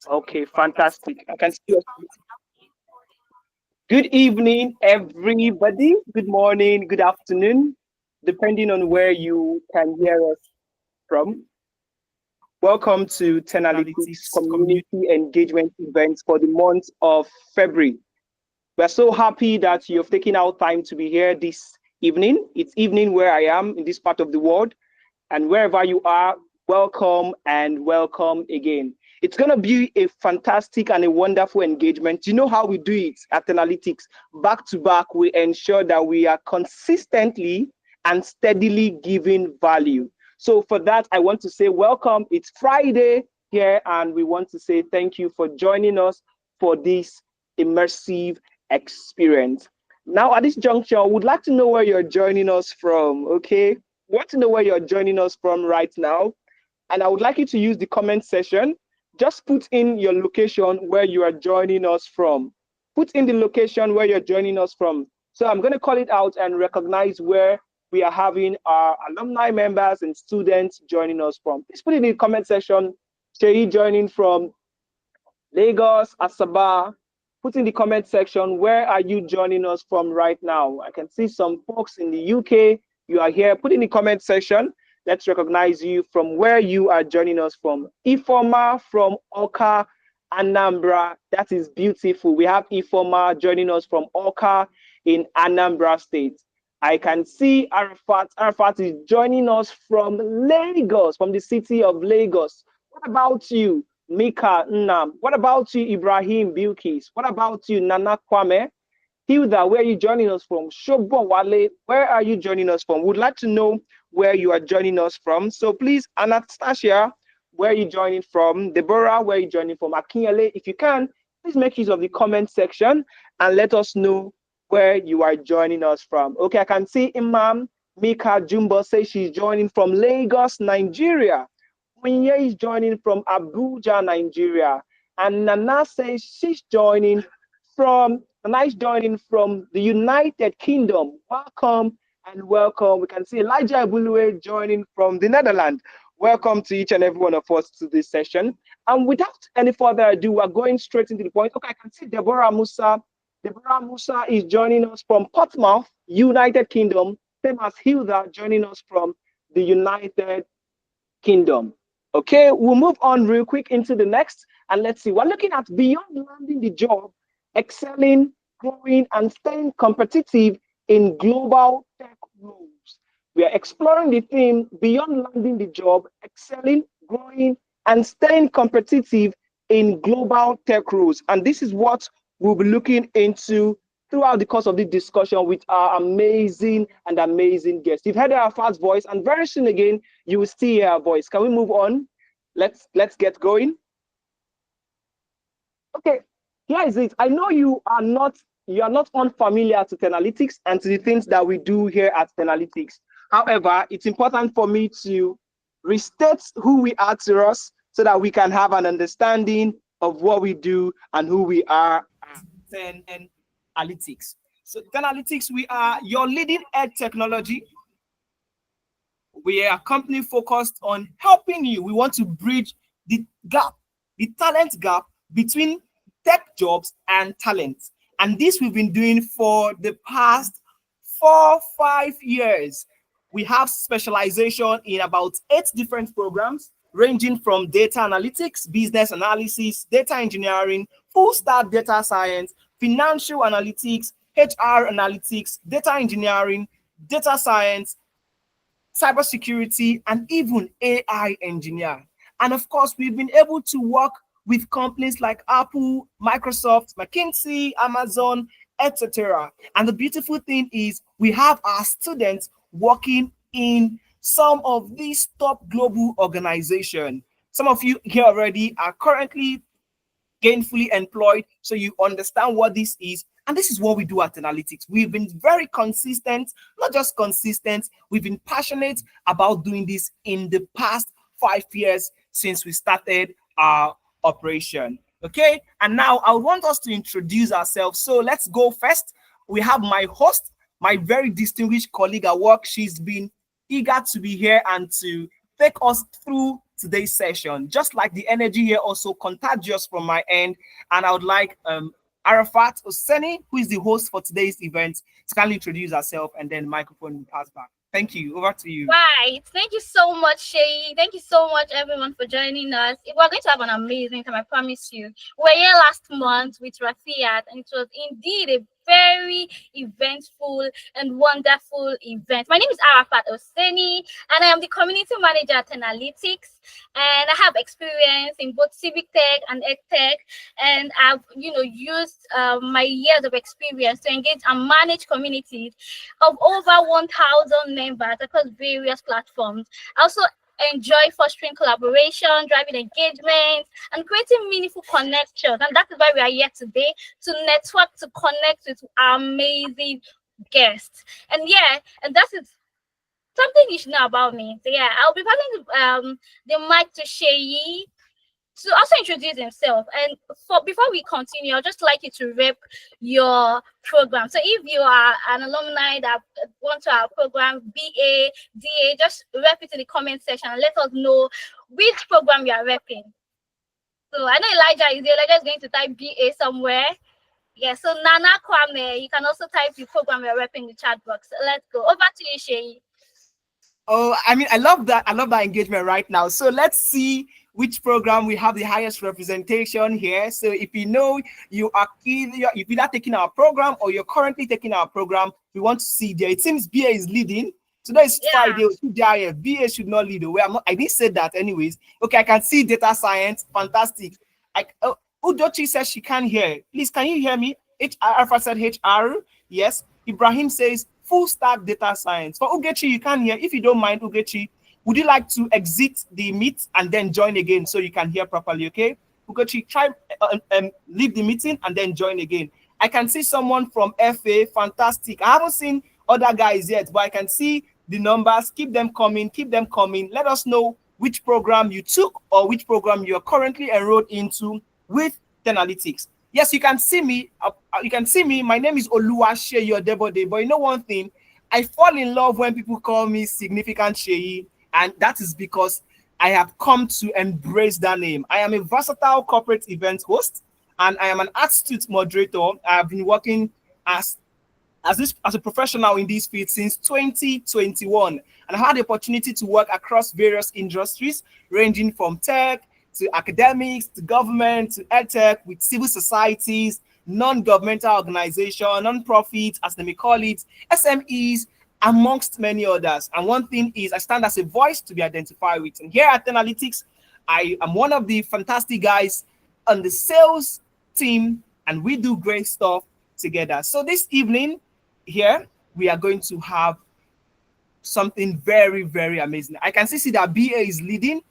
Okay, fantastic. I can see you. Good evening, everybody. Good morning, good afternoon, depending on where you can hear us from. Welcome to Tenalytics Community Engagement Event for the month of February. We're so happy that you've taken out time to be here this evening. It's evening where I am in this part of the world, and wherever you are, welcome and welcome again. It's going to be a fantastic and a wonderful engagement. You know how we do it at Analytics. Back to back, we ensure that we are consistently and steadily giving value. So for that, I want to say welcome. It's Friday here, and we want to say thank you for joining us for this immersive experience. Now, at this juncture, I would like to know where you're joining us from, okay? We want to know where you're joining us from right now. And I would like you to use the comment section. Just put in your location where you are joining us from. Put in the location where you're joining us from. So I'm going to call it out and recognize where we are having our alumni members and students joining us from. Please put in the comment section. Shay joining from Lagos, Asaba. Put in the comment section, where are you joining us from right now? I can see some folks in the UK. You are here. Put in the comment section. Let's recognize you from where you are joining us from. Ifoma from Oka, Anambra. That is beautiful. We have Ifoma joining us from Oka in Anambra State. I can see Arafat. Arafat is joining us from Lagos, from the city of Lagos. What about you, Mika Nnam? What about you, Ibrahim Bilkis? What about you, Nana Kwame? Hilda, where are you joining us from? Shobon Wale, where are you joining us from? We'd like to know where you are joining us from. So please, Anastasia, where are you joining from? Deborah, where are you joining from? Akinyele, if you can, please make use of the comment section and let us know where you are joining us from. Okay, I can see Imam Mika Jumbo say she's joining from Lagos, Nigeria. Winye is joining from Abuja, Nigeria. And Nana says she's joining from the United Kingdom. Welcome and welcome. We can see Elijah Abulue joining from the Netherlands. Welcome to each and every one of us to this session. And without any further ado, we're going straight into the point. Okay, I can see Deborah Musa. Deborah Musa is joining us from Portsmouth, United Kingdom. Same as Hilda joining us from the United Kingdom. Okay, we'll move on real quick into the next. And let's see, we're looking at beyond landing the job, excelling, growing, and staying competitive in global tech roles. We are exploring the theme beyond landing the job, excelling, growing, and staying competitive in global tech roles. And this is what we'll be looking into throughout the course of this discussion with our amazing guests. You've heard our first voice, and very soon again, you will still hear our voice. Can we move on? Let's get going. Okay, here is it. I know you are not unfamiliar to Tenalytics and to the things that we do here at Tenalytics. However, it's important for me to restate who we are to us so that we can have an understanding of what we do and who we are at Tenalytics. So Tenalytics, we are your leading edge technology. We are a company focused on helping you. We want to bridge the gap, the talent gap between tech jobs and talent. And this we've been doing for the past 4-5 years. We have specialization in about 8 different programs, ranging from data analytics, business analysis, data engineering, full stack data science, financial analytics, HR analytics, data engineering, data science, cybersecurity, and even AI engineer. And of course, we've been able to work with companies like Apple, Microsoft, McKinsey, Amazon, etc. And the beautiful thing is we have our students working in some of these top global organizations. Some of you here already are currently gainfully employed, so you understand what this is. And this is what we do at Analytics. We've been very consistent, not just consistent, we've been passionate about doing this in the past 5 years since we started our operation. Okay, and now I want us to introduce ourselves. So let's go first. We have my host, my very distinguished colleague at work. She's been eager to be here and to take us through today's session. Just like the energy here, also contagious from my end. And I would like Arafat Oseni, who is the host for today's event, to kindly introduce herself, and then microphone will pass back. Thank you. Over to you. Right. Thank you so much, Shay. Thank you so much, everyone, for joining us. We're going to have an amazing time, I promise you. We were here last month with Rafiat, and it was indeed a very eventful and wonderful event. My name is Arafat Oseni, and I am the community manager at Analytics. And I have experience in both civic tech and ed tech, and I've used my years of experience to engage and manage communities of over 1,000 members across various platforms. I also enjoy fostering collaboration, driving engagement, and creating meaningful connections. And that is why we are here today, to network, to connect with amazing guests. And that is something you should know about me. So I'll be passing the mic to Sheyi to also introduce himself. And before we continue, I'd just like you to rep your program. So if you are an alumni that want to our program, BA, DA, just rep it in the comment section and let us know which program you are repping. So I know Elijah is here. Elijah is going to type BA somewhere. Yeah, so Nana Kwame, you can also type the program you're repping in the chat box. So let's go. Over to you, Sheyi. Oh, I mean, I love that. I love that engagement right now. So let's see which program we have the highest representation here. So if you know you are either taking our program or you're currently taking our program, we want to see there. It seems BA is leading. Today is Friday. BA should not lead the way. I didn't say that anyways. Okay, I can see data science. Fantastic. Udochi says she can't hear. Please, can you hear me? Alpha said HR. Yes. Ibrahim says full stack data science. For Ugechi, you can hear. If you don't mind, Ugechi, would you like to exit the meet and then join again so you can hear properly? Okay, Ugechi, try leave the meeting and then join again. I can see someone from FA. Fantastic. I haven't seen other guys yet, but I can see the numbers. Keep them coming. Keep them coming. Let us know which program you took or which program you are currently enrolled into with Analytics. Yes, you can see me. You can see me. My name is Oluwase Yodebode. But you know one thing, I fall in love when people call me Significant Sheyi, and that is because I have come to embrace that name. I am a versatile corporate event host, and I am an astute moderator. I have been working as a professional in this field since 2021, and I had the opportunity to work across various industries, ranging from tech to academics, to government, to edtech, with civil societies, non-governmental organizations, non-profits, as they may call it, SMEs, amongst many others. And one thing is, I stand as a voice to be identified with. And here at Analytics, I am one of the fantastic guys on the sales team, and we do great stuff together. So this evening here, we are going to have something very, very amazing. I can see that BA is leading.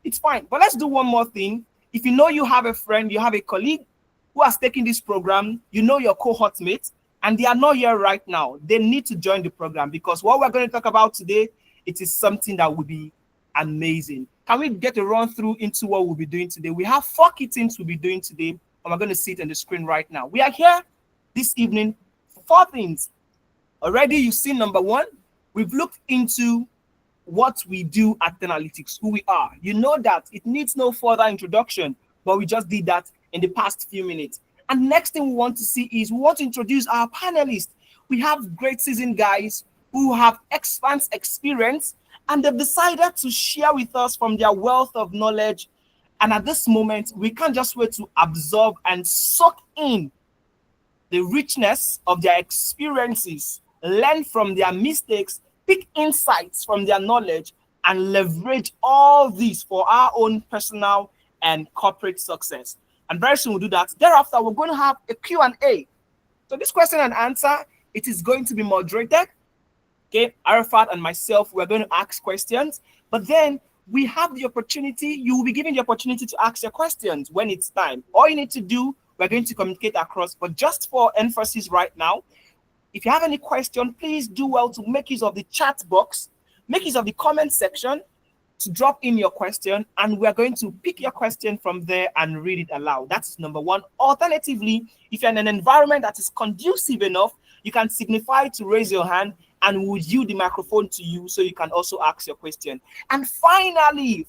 It's fine, but let's do one more thing. If you know you have a friend, you have a colleague who has taken this program, you know your cohort mates, and they are not here right now, they need to join the program, because what we're going to talk about today, it is something that will be amazing. Can we get a run through into what we'll be doing today? We have 4 key things we'll be doing today, and we're going to see it on the screen right now. We are here this evening for 4 things. Already you've seen number 1, we've looked into what we do at Analytics, who we are. You know that it needs no further introduction, but we just did that in the past few minutes. And next thing we want to see is we want to introduce our panelists. We have great seasoned guys who have expansive experience, and they've decided to share with us from their wealth of knowledge. And at this moment, we can't just wait to absorb and soak in the richness of their experiences, learn from their mistakes, pick insights from their knowledge, and leverage all these for our own personal and corporate success. And very soon we'll do that. Thereafter, we're going to have a Q&A. So this question and answer, it is going to be moderated. Okay, Arafat and myself, we're going to ask questions, but then we have the opportunity, you will be given the opportunity to ask your questions when it's time. All you need to do, we're going to communicate across, but just for emphasis right now, if you have any question, please do well to make use of the chat box, make use of the comment section to drop in your question, and we're going to pick your question from there and read it aloud. That's number 1. Alternatively, if you're in an environment that is conducive enough, you can signify to raise your hand, and we'll yield the microphone to you so you can also ask your question. And finally,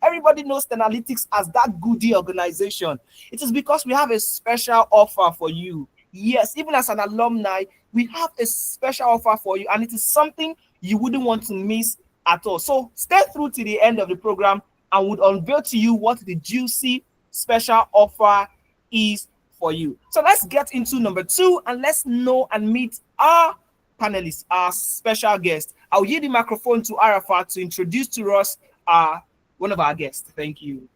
everybody knows Tenalytics as that goodie organization. It is because we have a special offer for you. Yes, even as an alumni, we have a special offer for you, and it is something you wouldn't want to miss at all. So stay through to the end of the program and would unveil to you what the juicy special offer is for you. So let's get into number 2 and let's know and meet our panelists, our special guest. I'll yield the microphone to Arafat to introduce to us one of our guests. Thank you.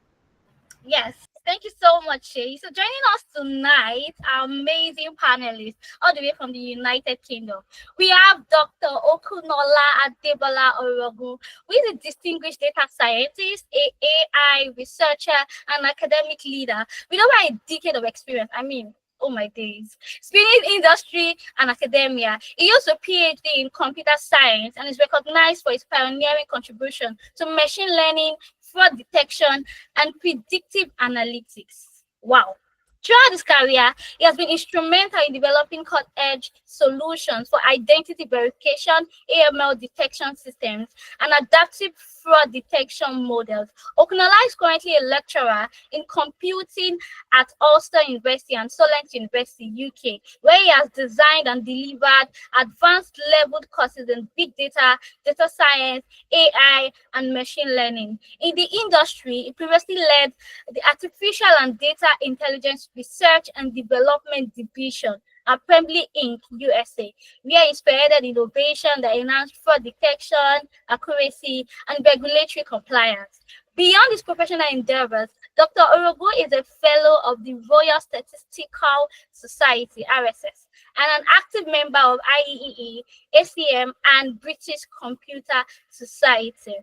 Yes, thank you so much, Shay. So joining us tonight, our amazing panelists, all the way from the United Kingdom. We have Dr. Okunola Adebola Orogun, who is a distinguished data scientist, a AI researcher, and academic leader with over a decade of experience. I mean, oh my days. Spanning industry and academia. He used a PhD in computer science and is recognized for his pioneering contribution to machine learning, fraud detection, and predictive analytics. Wow. Throughout his career, he has been instrumental in developing cutting-edge solutions for identity verification, AML detection systems, and adaptive fraud detection models. Okunola is currently a lecturer in computing at Ulster University and Solent University, UK, where he has designed and delivered advanced leveled courses in big data, data science, AI, and machine learning. In the industry, he previously led the Artificial and Data Intelligence Research and Development Division at Prembley Inc. USA, where he spearheaded innovation that enhanced fraud detection, accuracy, and regulatory compliance. Beyond his professional endeavors, Dr. Orogun is a fellow of the Royal Statistical Society, RSS, and an active member of IEEE, ACM, and British Computer Society,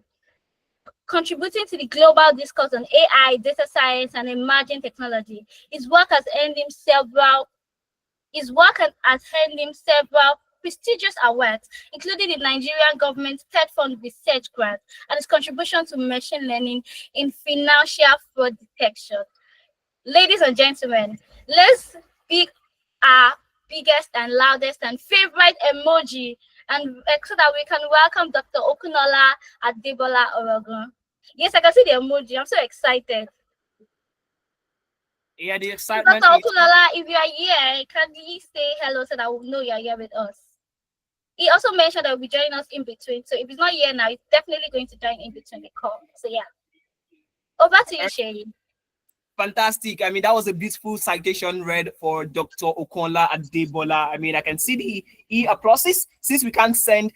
contributing to the global discourse on AI, data science, and emerging technology. His work has earned him several prestigious awards, including the Nigerian government's Third Fund Research Grant and his contribution to machine learning in financial fraud detection. Ladies and gentlemen, let's pick our biggest and loudest and favorite emoji, and so that we can welcome Dr. Okunola Adebola Orogun. Yes, I can see the emoji. I'm so excited. Yeah, the excitement. Dr. Okunola, if you are here, can you say hello so that we know you are here with us? He also mentioned that he'll be joining us in between. So if he's not here now, he's definitely going to join in between the call. So yeah. Over to you, Shay. Fantastic. I mean, that was a beautiful citation read for Dr. Okunola Adebola. I mean, I can see the e-applauses. Since we can't send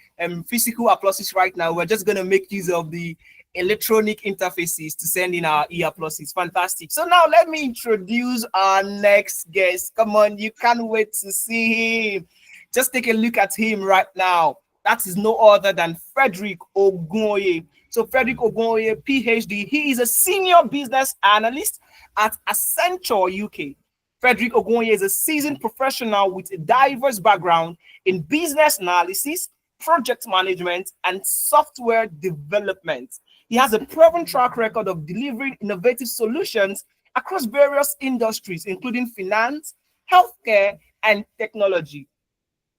physical applauses right now, we're just going to make use of the electronic interfaces to send in our e-applauses. Fantastic. So now let me introduce our next guest. Come on, you can't wait to see him. Just take a look at him right now. That is no other than Frederick Ogunwoye. So Frederick Ogunwoye, PhD, he is a senior business analyst at Accenture UK. Frederick Ogunwoye is a seasoned professional with a diverse background in business analysis, project management, and software development. He has a proven track record of delivering innovative solutions across various industries, including finance, healthcare, and technology.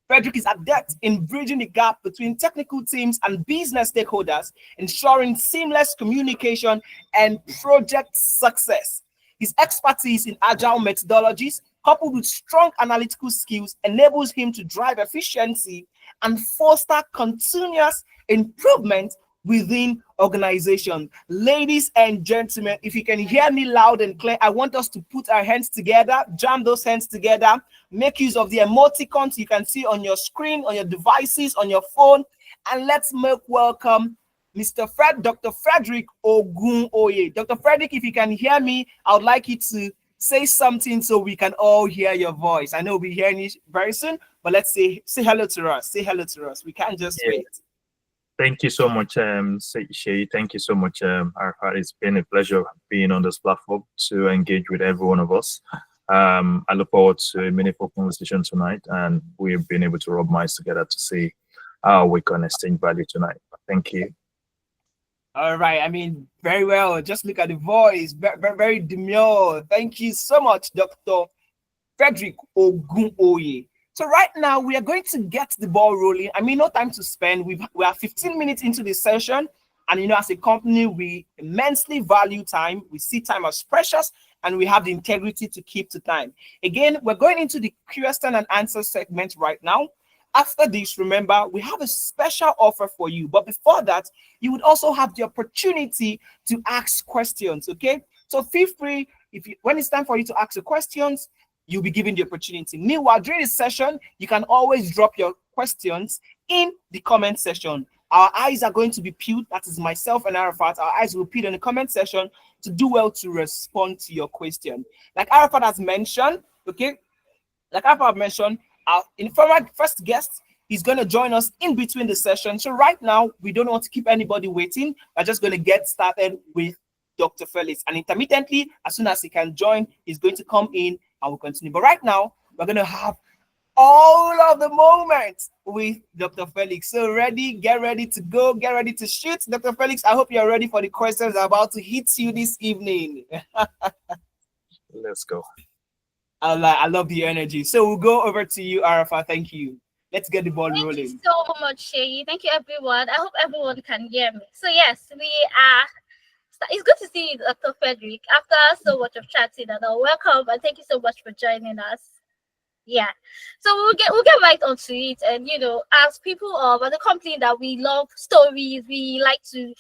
Frederick is adept in bridging the gap between technical teams and business stakeholders, ensuring seamless communication and project success. His expertise in agile methodologies, coupled with strong analytical skills, enables him to drive efficiency and foster continuous improvement within organizations. Ladies and gentlemen, if you can hear me loud and clear, I want us to put our hands together, jam those hands together, make use of the emoticons you can see on your screen, on your devices, on your phone, and let's make welcome Dr. Frederick Ogunwoye. Dr. Frederick, if you can hear me, I would like you to say something so we can all hear your voice. I know we'll be hearing you very soon, but let's say hello to us. Say hello to us. We can't just wait. Thank you so much, Shay. Thank you so much, Arafat. It's been a pleasure being on this platform to engage with every one of us. I look forward to a meaningful conversation tonight, and we've been able to rub minds together to see how we can exchange value tonight. Thank you. All right. I mean, very well. Just look at the voice. Very, very demure. Thank you so much, Dr. Frederick Ogunwoye. So right now we are going to get the ball rolling. I mean, no time to spend. We are 15 minutes into this session, and as a company, we immensely value time. We see time as precious, and we have the integrity to keep to time. Again, we're going into the question and answer segment right now. After this, remember, we have a special offer for you. But before that, you would also have the opportunity to ask questions, okay? So feel free, when it's time for you to ask the questions, you'll be given the opportunity. Meanwhile, during this session, you can always drop your questions in the comment section. Our eyes are going to be peeled. That is myself and Arafat. Our eyes will be peeled in the comment section to do well to respond to your question. Like Arafat has mentioned, okay? Like Arafat mentioned, our informal first guest is going to join us in between the session. So right now, we don't want to keep anybody waiting. We're just going to get started with Dr. Felix. And intermittently, as soon as he can join, he's going to come in and we'll continue. But right now, we're going to have all of the moments with Dr. Felix. So get ready to go, get ready to shoot. Dr. Felix, I hope you're ready for the questions about to hit you this evening. Let's go. I love the energy. So we'll go over to you, Arafat. Thank you. Let's get the ball rolling. Thank you so much, Shay. Thank you, everyone. I hope everyone can hear me. So yes, we are. It's good to see you, Dr. Frederick. After so much of chatting, and welcome and thank you so much for joining us. Yeah, so we'll get right onto it. And as people of the company that we love stories, we like to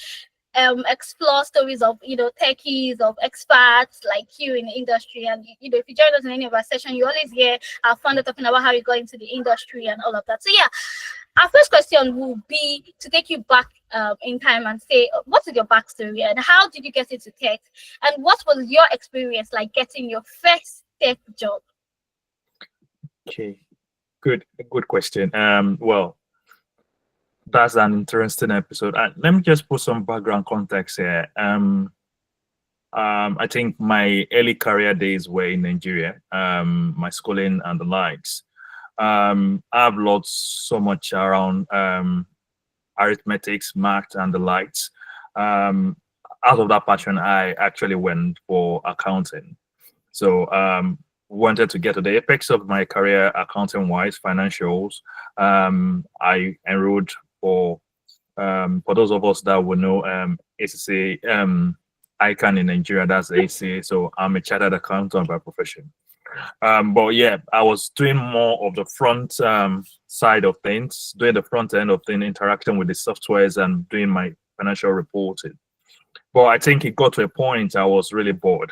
explore stories of techies, of experts like you in the industry. And if you join us in any of our session, you always hear our founder talking about how you got into the industry and all of that. So yeah, our first question will be to take you back in time and say, what is your backstory and how did you get into tech? And what was your experience like getting your first tech job? Okay, good question. Well, that's an interesting episode. Let me just put some background context here. I think my early career days were in Nigeria, my schooling and the likes. I've learned so much around arithmetics, math, and the likes. Out of that passion, I actually went for accounting. So wanted to get to the apex of my career accounting-wise, financials. I enrolled for those of us that will know ACCA ICANN in Nigeria, that's ACA. So I'm a chartered accountant by profession. But yeah, I was doing more of the front side of things, doing the front end of things, interacting with the softwares and doing my financial reporting. But I think it got to a point I was really bored.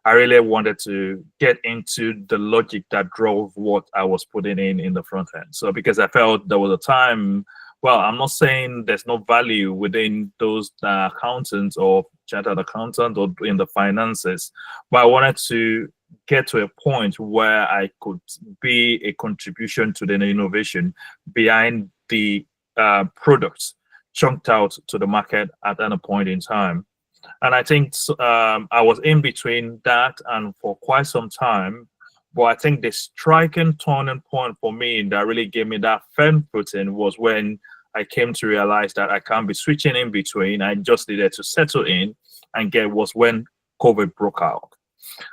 I really wanted to get into the logic that drove what I was putting in the front end. So because I felt there was a time, well, I'm not saying there's no value within those accountants or chartered accountant or in the finances, but I wanted to get to a point where I could be a contribution to the innovation behind the products chunked out to the market at any point in time. And I think I was in between that and for quite some time. But I think the striking turning point for me that really gave me that firm footing was when I came to realize that I can't be switching in between. I just needed to settle in and was when COVID broke out.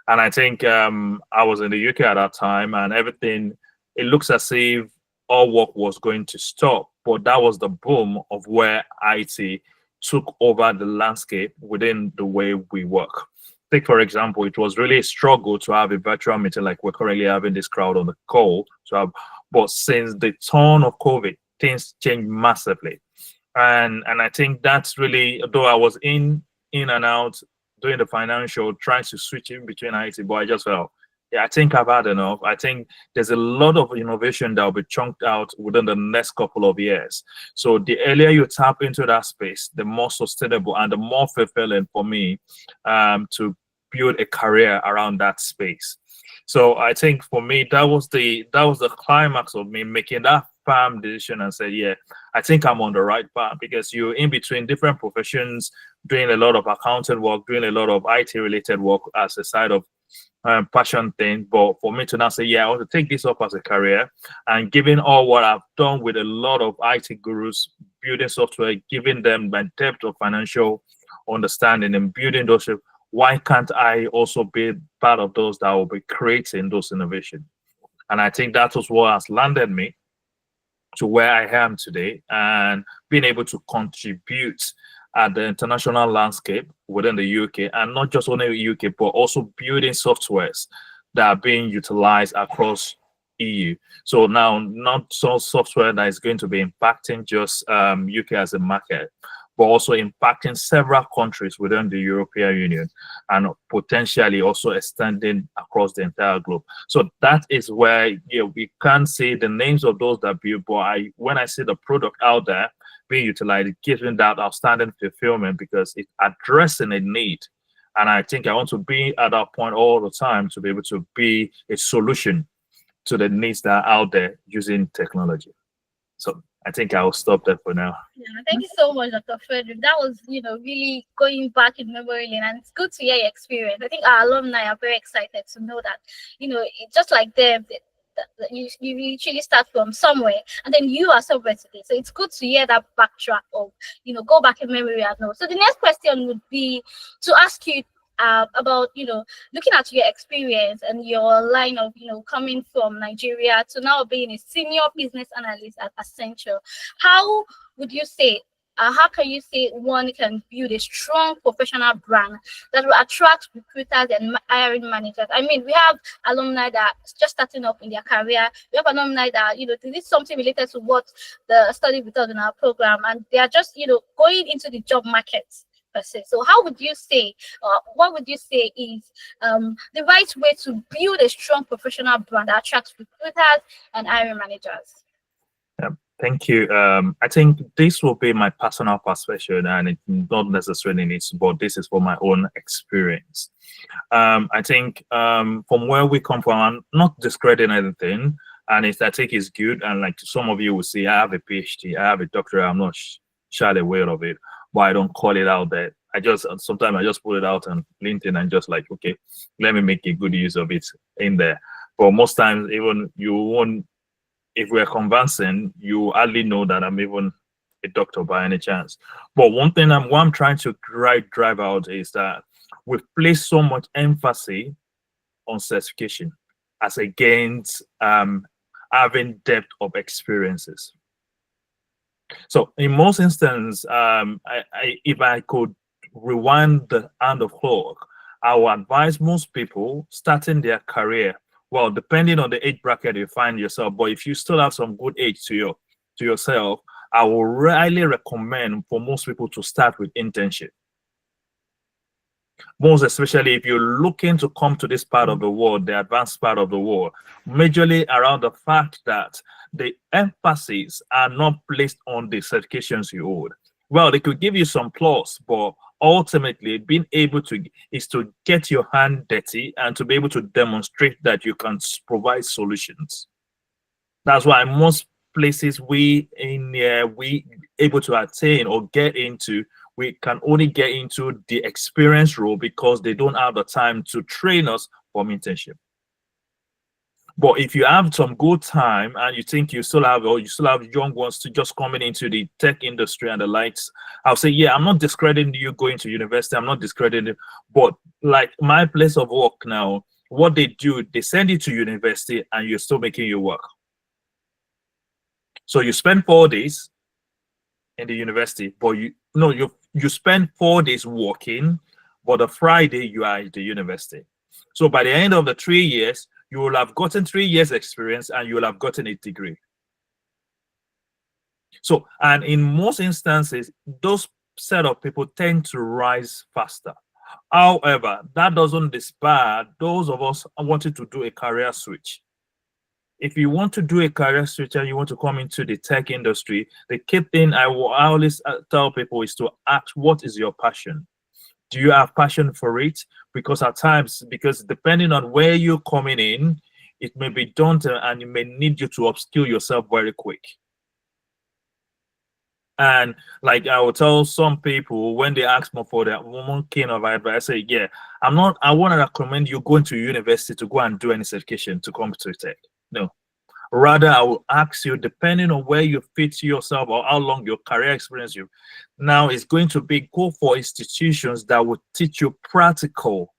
And I think I was in the UK at that time and everything, it looks as if all work was going to stop. But that was the boom of where IT took over the landscape within the way we work. Take, for example, it was really a struggle to have a virtual meeting like we're currently having this crowd on the call. But since the turn of COVID, things changed massively. And I think that's really, though I was in and out doing the financial, trying to switch in between IT, but I just felt, yeah, I think I've had enough. I think there's a lot of innovation that will be chunked out within the next couple of years. So the earlier you tap into that space, the more sustainable and the more fulfilling for me to build a career around that space. So I think for me, that was the climax of me making that firm decision and say, yeah, I think I'm on the right path, because you're in between different professions, doing a lot of accounting work, doing a lot of IT related work as a side of passion thing. But for me to now say, yeah, I want to take this up as a career, and given all what I've done with a lot of IT gurus, building software, giving them my depth of financial understanding and building those, why can't I also be part of those that will be creating those innovations? And I think that was what has landed me to where I am today, and being able to contribute at the international landscape within the UK, and not just only the UK, but also building softwares that are being utilized across EU. So now, not so software that is going to be impacting just UK as a market, but also impacting several countries within the European Union, and potentially also extending across the entire globe. So that is where we can't say the names of those that build, but when I see the product out there being utilized, it gives me that outstanding fulfillment because it's addressing a need. And I think I want to be at that point all the time to be able to be a solution to the needs that are out there using technology. So I think I'll stop there for now. Yeah, thank you so much, Dr. Frederick. That was, really going back in memory lane, and it's good to hear your experience. I think our alumni are very excited to know that, it's just like them. You literally start from somewhere, and then you are somewhere today. So it's good to hear that backtrack of, go back in memory and know. So the next question would be to ask you about, looking at your experience and your line of, coming from Nigeria to now being a senior business analyst at Accenture. How would you say, how can you say one can build a strong professional brand that will attract recruiters and hiring managers? I mean, we have alumni that are just starting up in their career. We have alumni that, they did something related to what the study we done in our program, and they are just, going into the job market. So how would you say, what would you say is the right way to build a strong professional brand that attracts recruiters and hiring managers? Thank you. I think this will be my personal perspective, and it's not necessarily needs, but this is for my own experience. I think from where we come from, I'm not discrediting anything, and I think it's good. And like some of you will see, I have a PhD, I have a doctorate. I'm not shy away of it, but I don't call it out there. Sometimes I just put it out on LinkedIn and just like, okay, let me make a good use of it in there. But most times, even you won't, if we're conversing, you hardly know that I'm even a doctor by any chance. But one thing what I'm trying to drive out is that we've placed so much emphasis on certification as against having depth of experiences. So in most instances, if I could rewind the hand of clock, I would advise most people starting their career, well, depending on the age bracket you find yourself, but if you still have some good age to yourself, I will highly recommend for most people to start with internship. Most especially if you're looking to come to this part of the world, the advanced part of the world, majorly around the fact that the emphasis are not placed on the certifications you hold. Well, they could give you some plus, but ultimately being able to is to get your hand dirty and to be able to demonstrate that you can provide solutions. That's why most places we able to attain or get into, we can only get into the experience role because they don't have the time to train us for internship. But if you have some good time and you think you still have young ones to just coming into the tech industry and the likes, I'll say, yeah, I'm not discrediting you going to university. I'm not discrediting, but like my place of work now, what they do, they send you to university and you're still making your work. So you spend 4 days in the university, but you spend 4 days working, but the Friday you are at the university. So by the end of the 3 years, you will have gotten 3 years experience and you will have gotten a degree. So, and in most instances, those set of people tend to rise faster. However, that doesn't disbar those of us wanting to do a career switch. If you want to do a career switch and you want to come into the tech industry, the key thing I always tell people is to ask, what is your passion? Do you have passion for it? Because at times, depending on where you're coming in, it may be daunting and it may need you to upskill yourself very quick. And like I will tell some people when they ask me for that one kind of advice, I say, yeah, I want to recommend you going to university to go and do any certification to come to tech. No. Rather, I will ask you, depending on where you fit yourself or how long your career experience you now is going to be, go for institutions that will teach you practical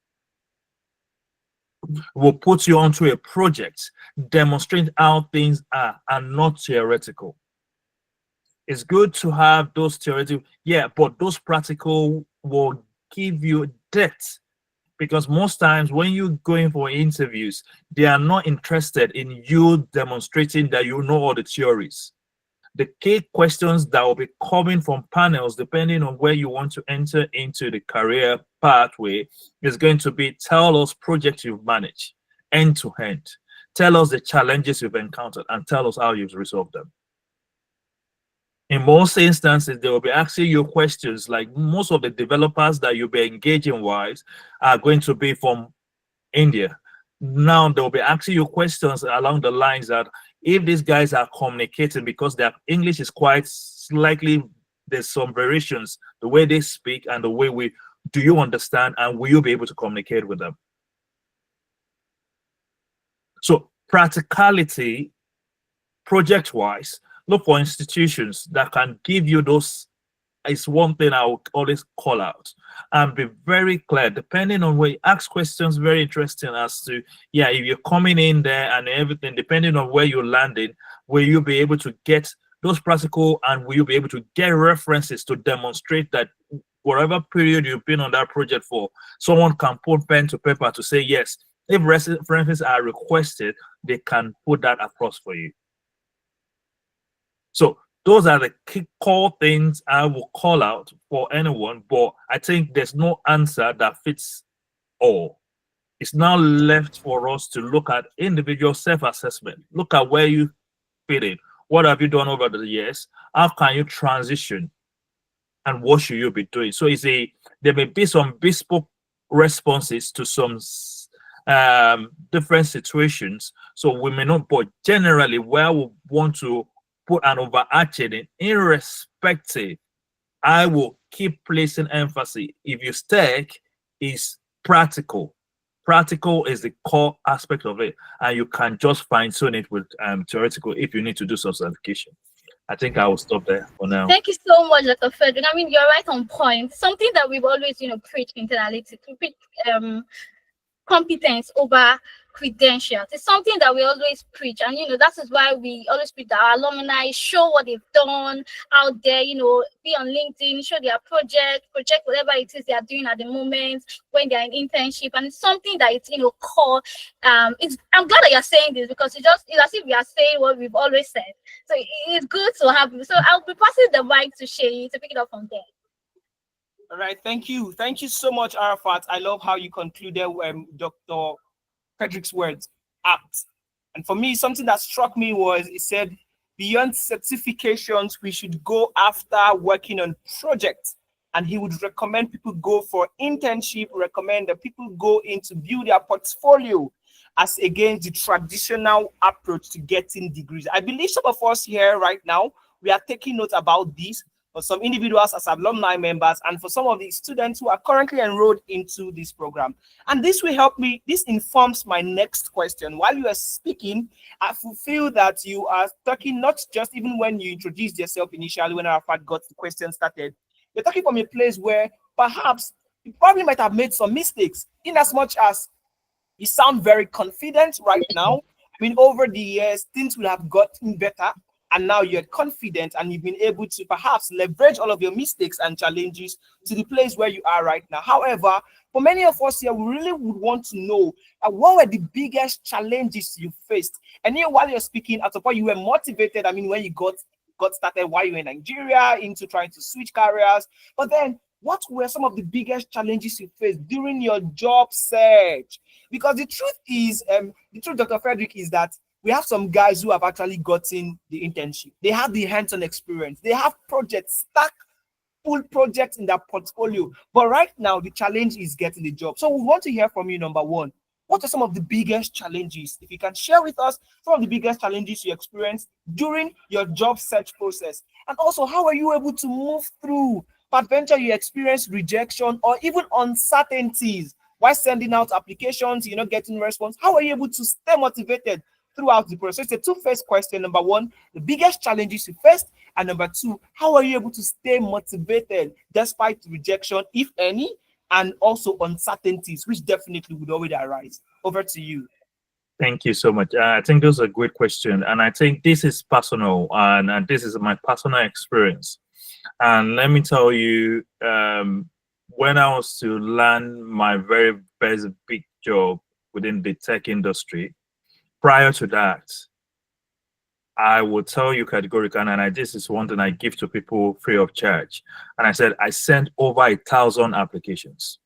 We'll put you onto a project, demonstrate how things are and not theoretical. It's good to have those theoretical, yeah, but those practical will give you depth, because most times when you're going for interviews, they are not interested in you demonstrating that you know all the theories. The key questions that will be coming from panels, depending on where you want to enter into the career pathway, is going to be: tell us projects you've managed end to end, tell us the challenges you've encountered, and tell us how you've resolved them. In most instances, they will be asking you questions like, most of the developers that you'll be engaging with are going to be from India. Now they'll be asking you questions along the lines that, if these guys are communicating, because their English is quite slightly, there's some variations, the way they speak and the way do you understand, and will you be able to communicate with them? So practicality, project-wise, look for institutions that can give you those. Is one thing I will always call out, and be very clear, depending on where you ask questions, very interesting as to, yeah, if you're coming in there and everything, depending on where you're landing, will you be able to get those practical, and will you be able to get references to demonstrate that whatever period you've been on that project for, someone can put pen to paper to say, yes, if references are requested, they can put that across for you. So those are the key core things I will call out for anyone, but I think there's no answer that fits all. It's now left for us to look at individual self-assessment. Look at where you fit in. What have you done over the years? How can you transition? And what should you be doing? So there may be some bespoke responses to some different situations. So we may not, but generally where we want to put an overarching, irrespective, I will keep placing emphasis. If you stack, is practical. Practical is the core aspect of it, and you can just fine tune it with theoretical if you need to do some certification. I think I will stop there for now. Thank you so much, Dr. Frederick. I mean, you're right on point. Something that we've always, preached internally, to preach competence over credentials. It's something that we always preach, and that is why we always preach that our alumni show what they've done out there, be on LinkedIn, show their project whatever it is they are doing at the moment when they're in internship. And it's something that it's core. I'm glad that you're saying this, because it's as if we are saying what we've always said. So it's good to have you. So I'll be passing the mic to Shay to pick it up from there. All right, thank you so much, Arafat. I love how you concluded Dr. Frederick's words, act. And for me, something that struck me was, he said, beyond certifications, we should go after working on projects. And he would recommend people go for internship, recommend that people go in to build their portfolio, as against the traditional approach to getting degrees. I believe some of us here right now, we are taking note about this, for some individuals as alumni members, and for some of the students who are currently enrolled into this program. And this will help me, this informs my next question. While you are speaking, I feel that you are talking not just even when you introduced yourself initially, when Arafat got the question started, you're talking from a place where perhaps you probably might have made some mistakes, in as much as you sound very confident right now. I mean, over the years, things will have gotten better, and now you're confident and you've been able to perhaps leverage all of your mistakes and challenges to the place where you are right now. However, for many of us here, we really would want to know what were the biggest challenges you faced? And here, while you're speaking, at the point you were motivated, I mean, when you got started while you were in Nigeria, into trying to switch careers. But then, what were some of the biggest challenges you faced during your job search? Because the truth is, Dr. Frederick, is that we have some guys who have actually gotten the internship. They have the hands-on experience. They have projects, full projects in their portfolio. But right now, the challenge is getting the job. So we want to hear from you, number one. What are some of the biggest challenges? If you can share with us some of the biggest challenges you experienced during your job search process. And also, how are you able to move through? Peradventure, you experienced rejection or even uncertainties while sending out applications, you're not getting response. How are you able to stay motivated throughout the process? It's a two-phase question. Number one, the biggest challenges you faced, and number two, how are you able to stay motivated despite rejection, if any, and also uncertainties, which definitely would always arise? Over to you. Thank you so much. I think those are a great question. And I think this is personal, and this is my personal experience. And let me tell you, when I was to land my very first big job within the tech industry, prior to that, I will tell you categorically, and this is one thing I give to people free of charge. And I said, I sent over 1,000 applications.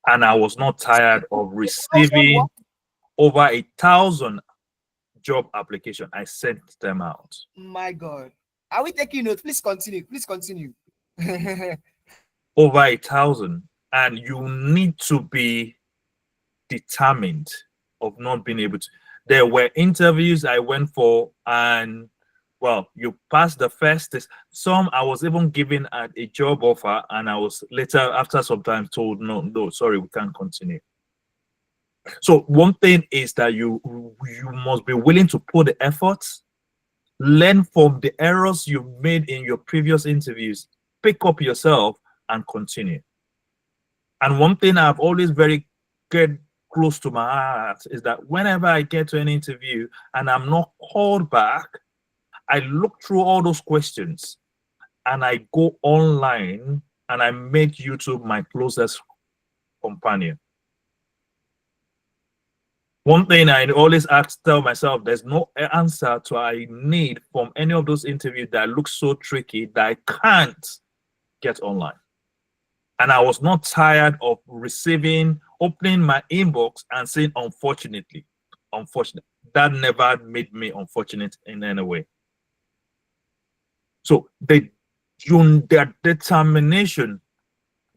And I was not tired of receiving over 1,000 job applications. I sent them out. My God. Are we taking notes? Please continue. Please continue. Over 1,000. And you need to be determined of not being able to. There were interviews I went for, and well, you passed the first test. Some I was even given a job offer, and I was later, after some time, told no, sorry, we can't continue. So one thing is that you must be willing to put the efforts, learn from the errors you made in your previous interviews, pick up yourself, and continue. And one thing I've always very get close to my heart is that whenever I get to an interview and I'm not called back, I look through all those questions and I go online and I make YouTube my closest companion. One thing I always tell myself, there's no answer to I need from any of those interviews that look so tricky that I can't get online. And I was not tired of opening my inbox and saying, unfortunately. That never made me unfortunate in any way. So their determination,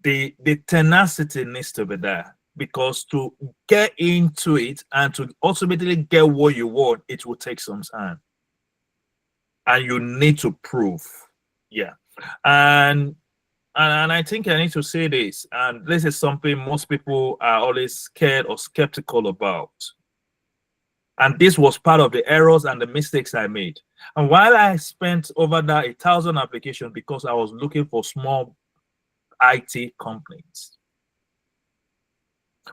the tenacity needs to be there, because to get into it and to ultimately get what you want, it will take some time. And you need to prove. Yeah. And I think I need to say this, and this is something most people are always scared or skeptical about. And this was part of the errors and the mistakes I made. And while I spent over that 1,000 applications because I was looking for small IT companies,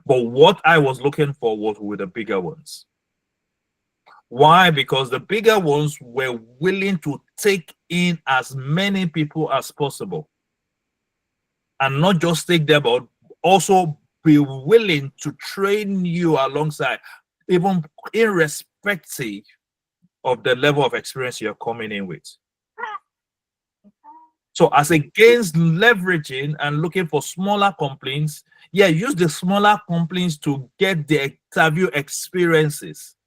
but what I was looking for was with the bigger ones. Why? Because the bigger ones were willing to take in as many people as possible. And not just take them, but also be willing to train you alongside, even irrespective of the level of experience you're coming in with. So as against leveraging and looking for smaller complaints, yeah, use the smaller complaints to get the interview experiences.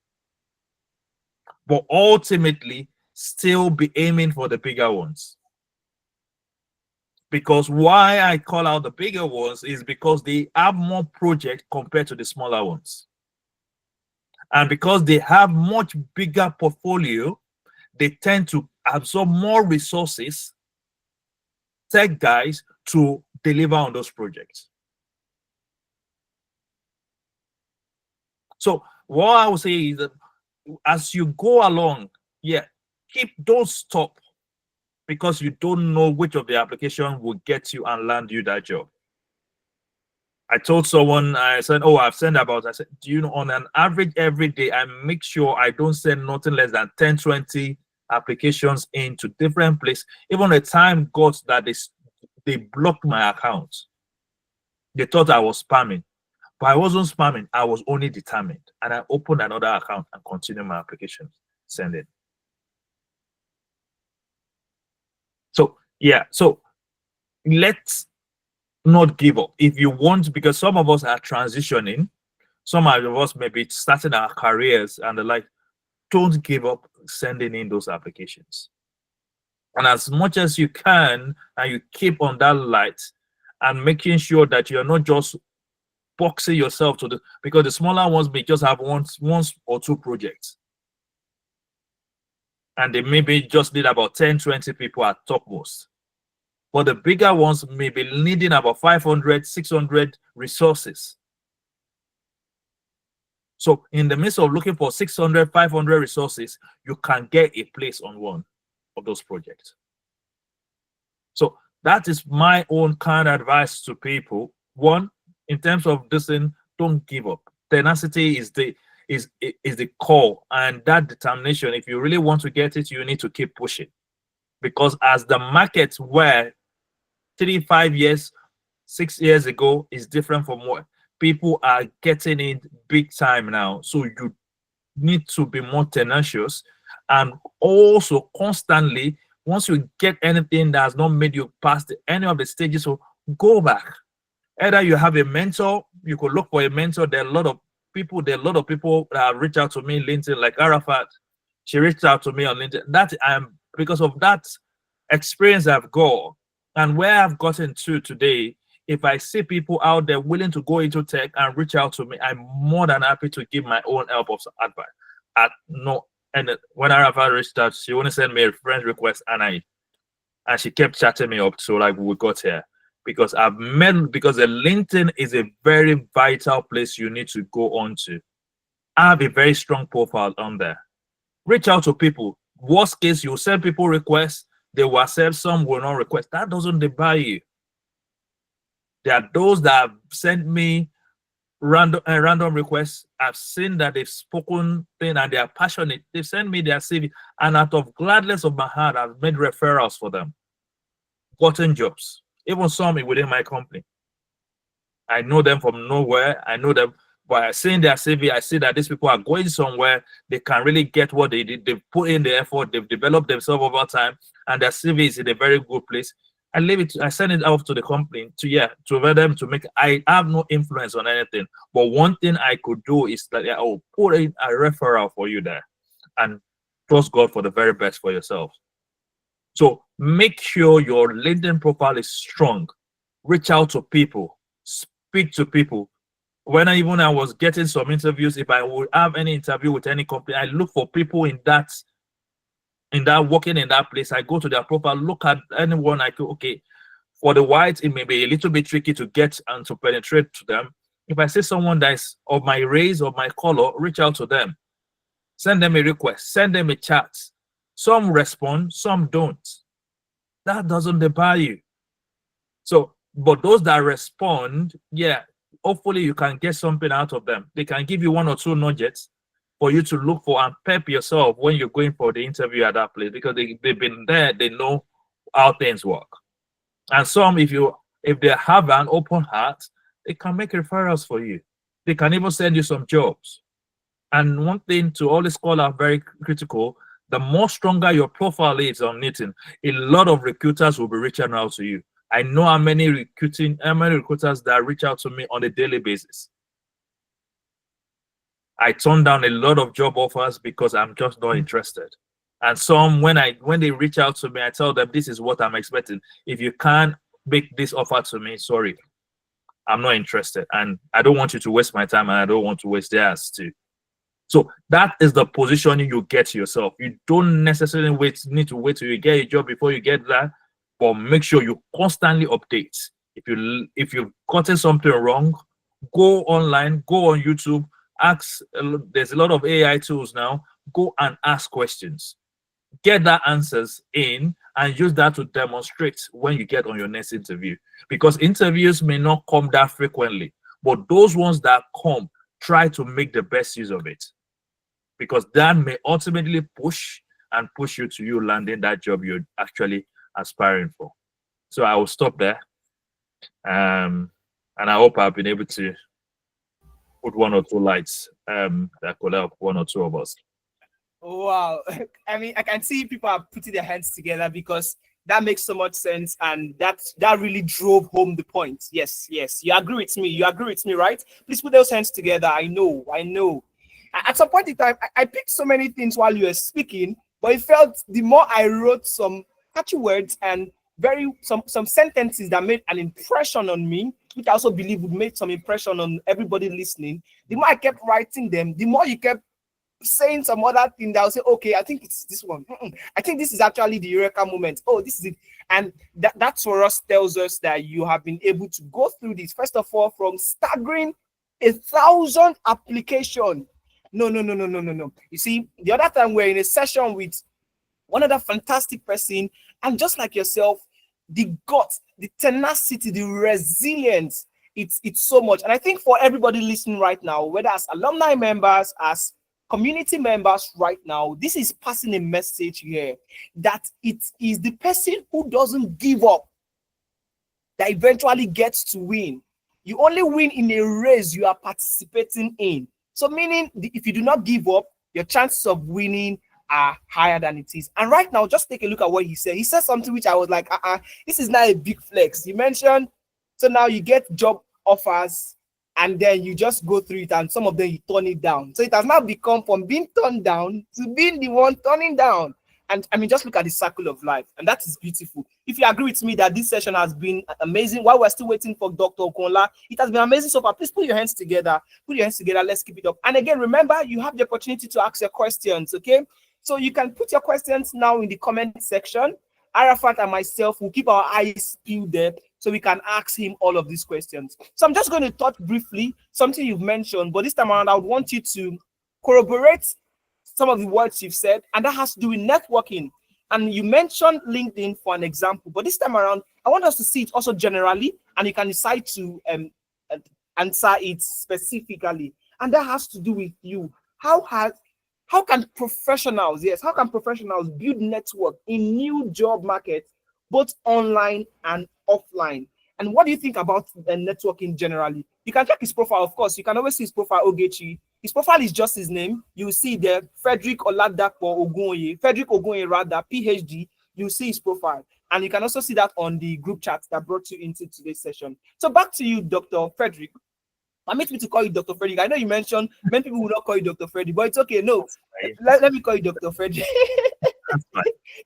But ultimately, still be aiming for the bigger ones. Because why I call out the bigger ones is because they have more projects compared to the smaller ones. And because they have much bigger portfolio, they tend to absorb more resources, tech guys, to deliver on those projects. So what I would say is that as you go along, yeah, don't stop, because you don't know which of the application will get you and land you that job. I told someone, I said, oh, I've sent about, I said, do you know, on an average every day, I make sure I don't send nothing less than 10, 20 applications into different places. Even the time got that they blocked my account. They thought I was spamming, but I wasn't spamming. I was only determined. And I opened another account and continued my applications, send it. So, yeah, so let's not give up. If you want, because some of us are transitioning, some of us may be starting our careers and the like, don't give up sending in those applications. And as much as you can, and you keep on that light and making sure that you're not just boxing yourself to because the smaller ones may just have one or two projects. And they maybe just need about 10, 20 people at topmost. But the bigger ones may be needing about 500, 600 resources. So in the midst of looking for 600, 500 resources, you can get a place on one of those projects. So That is my own kind of advice to people. One, in terms of this thing, don't give up. Tenacity is the core, and that determination. If you really want to get it, you need to keep pushing. Because as the markets were 3, 5 years, 6 years ago, is different from what people are getting it big time now. So you need to be more tenacious, and also constantly, once you get anything that has not made you past any of the stages, so go back. Either you have a mentor, you could look for a mentor. There are a lot of people that reach out to me on LinkedIn, like Arafat. She reached out to me on LinkedIn. That I'm because of that experience I've got and where I've gotten to today. If I see people out there willing to go into tech and reach out to me, I'm more than happy to give my own help of advice. And when Arafat reached out, she only sent me a friend request, and she kept chatting me up. So like we got here because the LinkedIn is a very vital place you need to go on to. I have a very strong profile on there. Reach out to people. Worst case, you send people requests, they will accept, some will not request. That doesn't debar you. There are those that have sent me random requests. I've seen that they've spoken thing and they are passionate. They've sent me their CV, and out of gladness of my heart, I've made referrals for them, gotten jobs, even some within my company. I know them from nowhere. I know them by seeing their CV. I see that these people are going somewhere. They can really get what they did. They've put in the effort. They've developed themselves over time, and their CV is in a very good place. I send it off to the company to them to make. I have no influence on anything, but one thing I could do is that I will put in a referral for you there, and trust God for the very best for yourself. So make sure your LinkedIn profile is strong. Reach out to people, speak to people. When I was getting some interviews, if I would have any interview with any company, I look for people in that working in that place. I go to their profile, look at anyone I could. Okay, for the whites, it may be a little bit tricky to get and to penetrate to them. If I see someone that is of my race or my color, reach out to them, send them a request, send them a chat. Some respond, some don't. That doesn't debar you. So, but those that respond, hopefully you can get something out of them. They can give you one or two nuggets for you to look for and pep yourself when you're going for the interview at that place, because they've been there, they know how things work. And some, if they have an open heart, they can make referrals for you. They can even send you some jobs. And one thing to always call out very critical, the more stronger your profile is on LinkedIn, a lot of recruiters will be reaching out to you. I know how many recruiters that reach out to me on a daily basis. I turn down a lot of job offers because I'm just not interested. And some, when they reach out to me, I tell them this is what I'm expecting. If you can't make this offer to me, sorry, I'm not interested. And I don't want you to waste my time, and I don't want to waste theirs too. So that is the positioning you get yourself. You don't necessarily need to wait till you get a job before you get that, but make sure you constantly update. If you've gotten something wrong, go online, go on YouTube, ask. There's a lot of AI tools now. Go and ask questions. Get that answers in and use that to demonstrate when you get on your next interview. Because interviews may not come that frequently, but those ones that come, try to make the best use of it. Because that may ultimately push you to you landing that job you're actually aspiring for. So I will stop there. And I hope I've been able to put one or two lights that could help one or two of us. Wow. I mean, I can see people are putting their hands together because that makes so much sense, and that really drove home the point. Yes. You agree with me, right? Please put those hands together. I know. At some point in time, I picked so many things while you were speaking, but it felt the more I wrote some catchy words and some sentences that made an impression on me, which I also believe would make some impression on everybody listening, the more I kept writing them, the more you kept saying some other thing that will say, okay, I think it's this one. I think this is actually the Eureka moment. Oh, this is it. And that for us tells us that you have been able to go through this, first of all, from staggering 1,000 application. No. You see, the other time we're in a session with one other fantastic person, and just like yourself, the guts, the tenacity, the resilience. It's so much. And I think for everybody listening right now, whether as alumni members, as community members right now, this is passing a message here that it is the person who doesn't give up that eventually gets to win. You only win in a race you are participating in. So meaning if you do not give up, your chances of winning are higher than it is. And right now, just take a look at what he said. He said something which I was like, this is not a big flex. You mentioned, so now you get job offers and then you just go through it and some of them you turn it down. So it has now become from being turned down to being the one turning down. And I mean, just look at the circle of life, and that is beautiful. If you agree with me that this session has been amazing, while we're still waiting for Dr. Okonla, it has been amazing so far. Please put your hands together. Put your hands together. Let's keep it up. And again, remember, you have the opportunity to ask your questions, okay? So you can put your questions now in the comment section. Arafat and myself will keep our eyes peeled there so we can ask him all of these questions. So I'm just going to touch briefly something you've mentioned, but this time around, I would want you to corroborate some of the words you've said, and that has to do with networking. And you mentioned LinkedIn for an example, but this time around, I want us to see it also generally, and you can decide to answer it specifically. And that has to do with you. How can professionals build network in new job markets, both online and offline? And what do you think about networking generally? You can check his profile, of course. You can always see his profile, Ogechi. His profile is just his name. You see there, Frederick Oladapo Ogunye, Frederick Ogunye rather, PhD. You see his profile. And you can also see that on the group chat that brought you into today's session. So back to you, Dr. Frederick. Permit me to call you Dr. Frederick. I know you mentioned many people will not call you Dr. Frederick, but it's okay. No, let me call you Dr. Frederick. That's fine.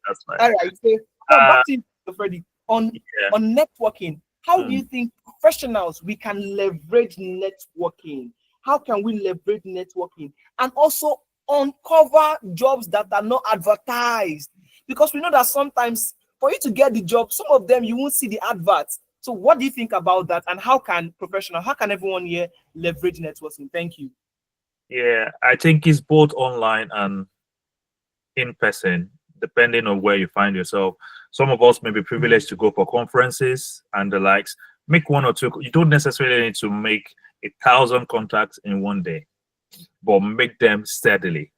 That's fine. All right. So back to you, Dr. Frederick. On networking, how do you think professionals we can leverage networking? How can we leverage networking and also uncover jobs that are not advertised? Because we know that sometimes for you to get the job, some of them you won't see the adverts. So what do you think about that? And how can everyone here leverage networking? Thank you. Yeah, I think it's both online and in person, depending on where you find yourself. Some of us may be privileged to go for conferences and the likes. Make one or two. You don't necessarily need to make 1,000 contacts in one day, but make them steadily.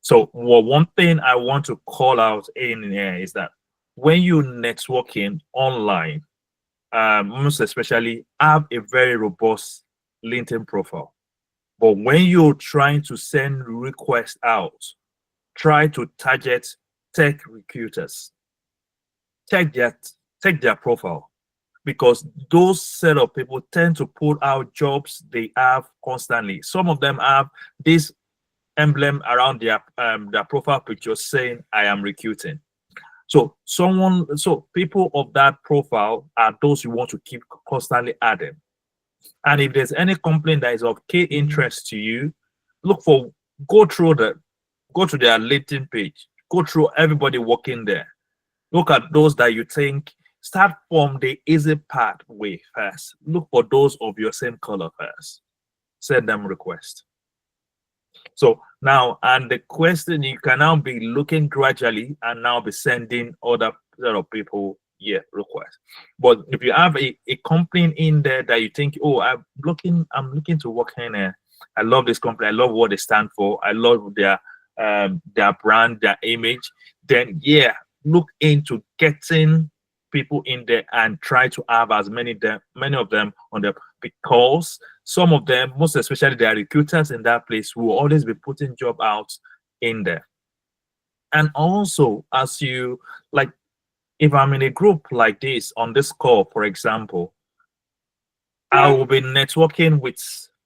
So one thing I want to call out in here is that when you networking online, most especially have a very robust LinkedIn profile. But when you're trying to send requests out, try to target tech recruiters. Check their profile, because those set of people tend to put out jobs they have constantly. Some of them have this emblem around their profile picture saying, "I am recruiting." So people of that profile are those you want to keep constantly adding. And if there's any complaint that is of key interest to you, go to their LinkedIn page, go through everybody working there. Look at those that you think, start from the easy pathway first. Look for those of your same color first. Send them request. So now, and the question, you can now be looking gradually and now be sending other set of people requests. But if you have a company in there that you think, oh, I'm looking to work in there. I love this company. I love what they stand for. I love their brand, their image. Then look into getting people in there and try to have as many of them on there, because some of them, most especially their recruiters in that place, will always be putting job out in there. And also, as you like, if I'm in a group like this on this call, for example, I will be networking with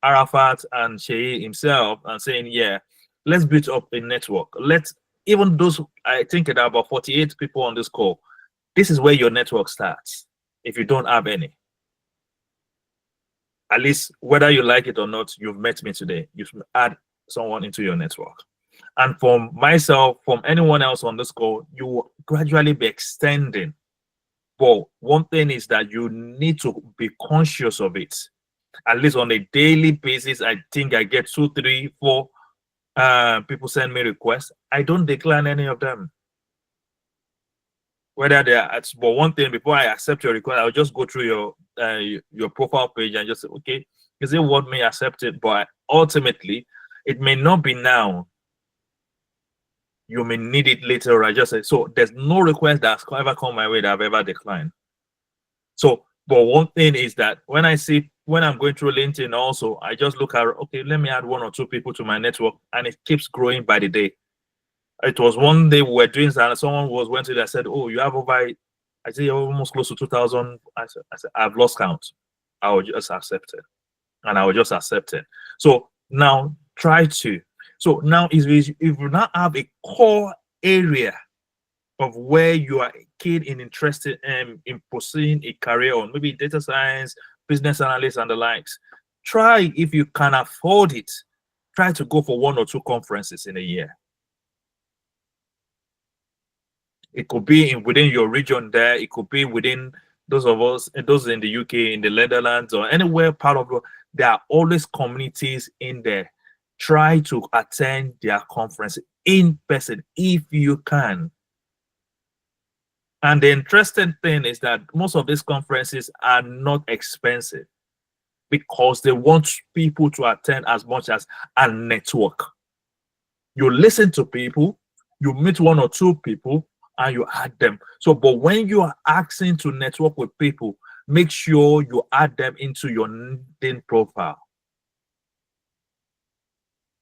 Arafat and Shei himself and saying, let's build up a network. Even those, I think there are about 48 people on this call. This is where your network starts. If you don't have any, at least whether you like it or not, you've met me today. You've add someone into your network. And from myself, from anyone else on this call, you will gradually be extending. But one thing is that you need to be conscious of it. At least on a daily basis, I think I get 2, 3, 4 people send me requests. I don't decline any of them. whether they are but one thing, before I accept your request, I'll just go through your profile page and just say, okay, is it what may accept it? But ultimately, it may not be now. You may need it later. I just say so. There's no request that's ever come my way that I've ever declined. So, but one thing is that when I'm going through LinkedIn, also I just look at, okay, let me add 1 or 2 people to my network, and it keeps growing by the day. It was one day we were doing that, and someone went to there, said, "Oh, you have over," I say, almost close to 2,000. I said, I've lost count. I will just accept it, and I will just accept it. So now try to. So now, if you now have a core area of where you are keen and interested in pursuing a career on, maybe data science, business analyst, and the likes, try, if you can afford it, try to go for 1 or 2 conferences in a year. It could be within your region there. It could be within those in the UK, in the Netherlands, or anywhere part of the world. There are always communities in there. Try to attend their conference in person if you can. And the interesting thing is that most of these conferences are not expensive because they want people to attend as much as a network. You listen to people, you meet 1 or 2 people, and you add them. So, but when you are asking to network with people, make sure you add them into your LinkedIn profile.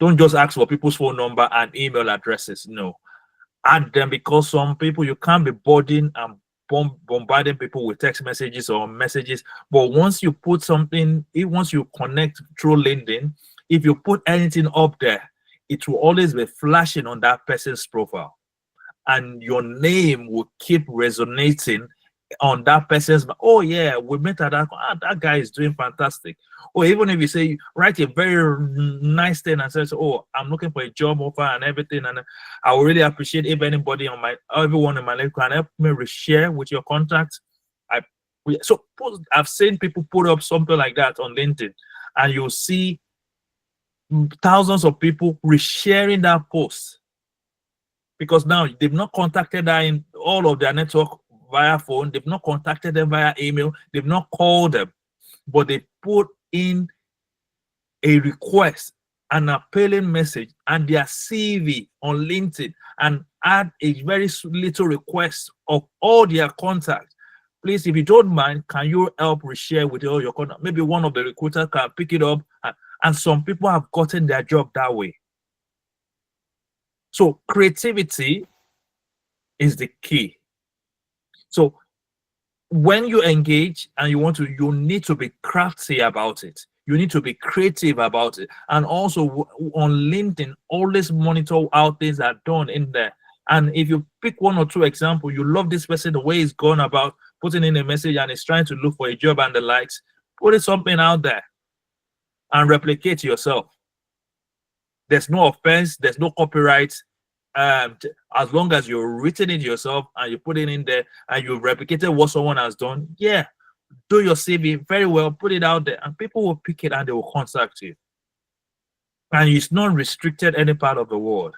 Don't just ask for people's phone number and email addresses. No, add them, because some people, you can't be bombarding people with text messages or messages. But once you put something, once you connect through LinkedIn, if you put anything up there, it will always be flashing on that person's profile, and your name will keep resonating on that person's. Oh yeah, we met at that guy is doing fantastic. Or even if you say, write a very nice thing and says, oh, I'm looking for a job offer and everything, and I would really appreciate if everyone in my life can help me reshare with your contacts. I've seen people put up something like that on LinkedIn, and you'll see thousands of people resharing that post, because now they've not contacted them in all of their network via phone, they've not contacted them via email, they've not called them, but they put in a request, an appealing message, and their CV on LinkedIn, and add a very little request of all their contacts. Please, if you don't mind, can you help reshare with all your contacts? Maybe one of the recruiters can pick it up, and some people have gotten their job that way. So creativity is the key. So when you engage and you need to be crafty about it. You need to be creative about it. And also on LinkedIn, always monitor how things are done in there. And if you pick 1 or 2 examples, you love this person, the way he's gone about putting in a message and he's trying to look for a job and the likes, put something out there and replicate yourself. There's no offense, there's no copyright. As long as you've written it yourself and you put it in there and you've replicated what someone has done, yeah, do your CV very well, put it out there, and people will pick it and they will contact you. And it's not restricted any part of the world.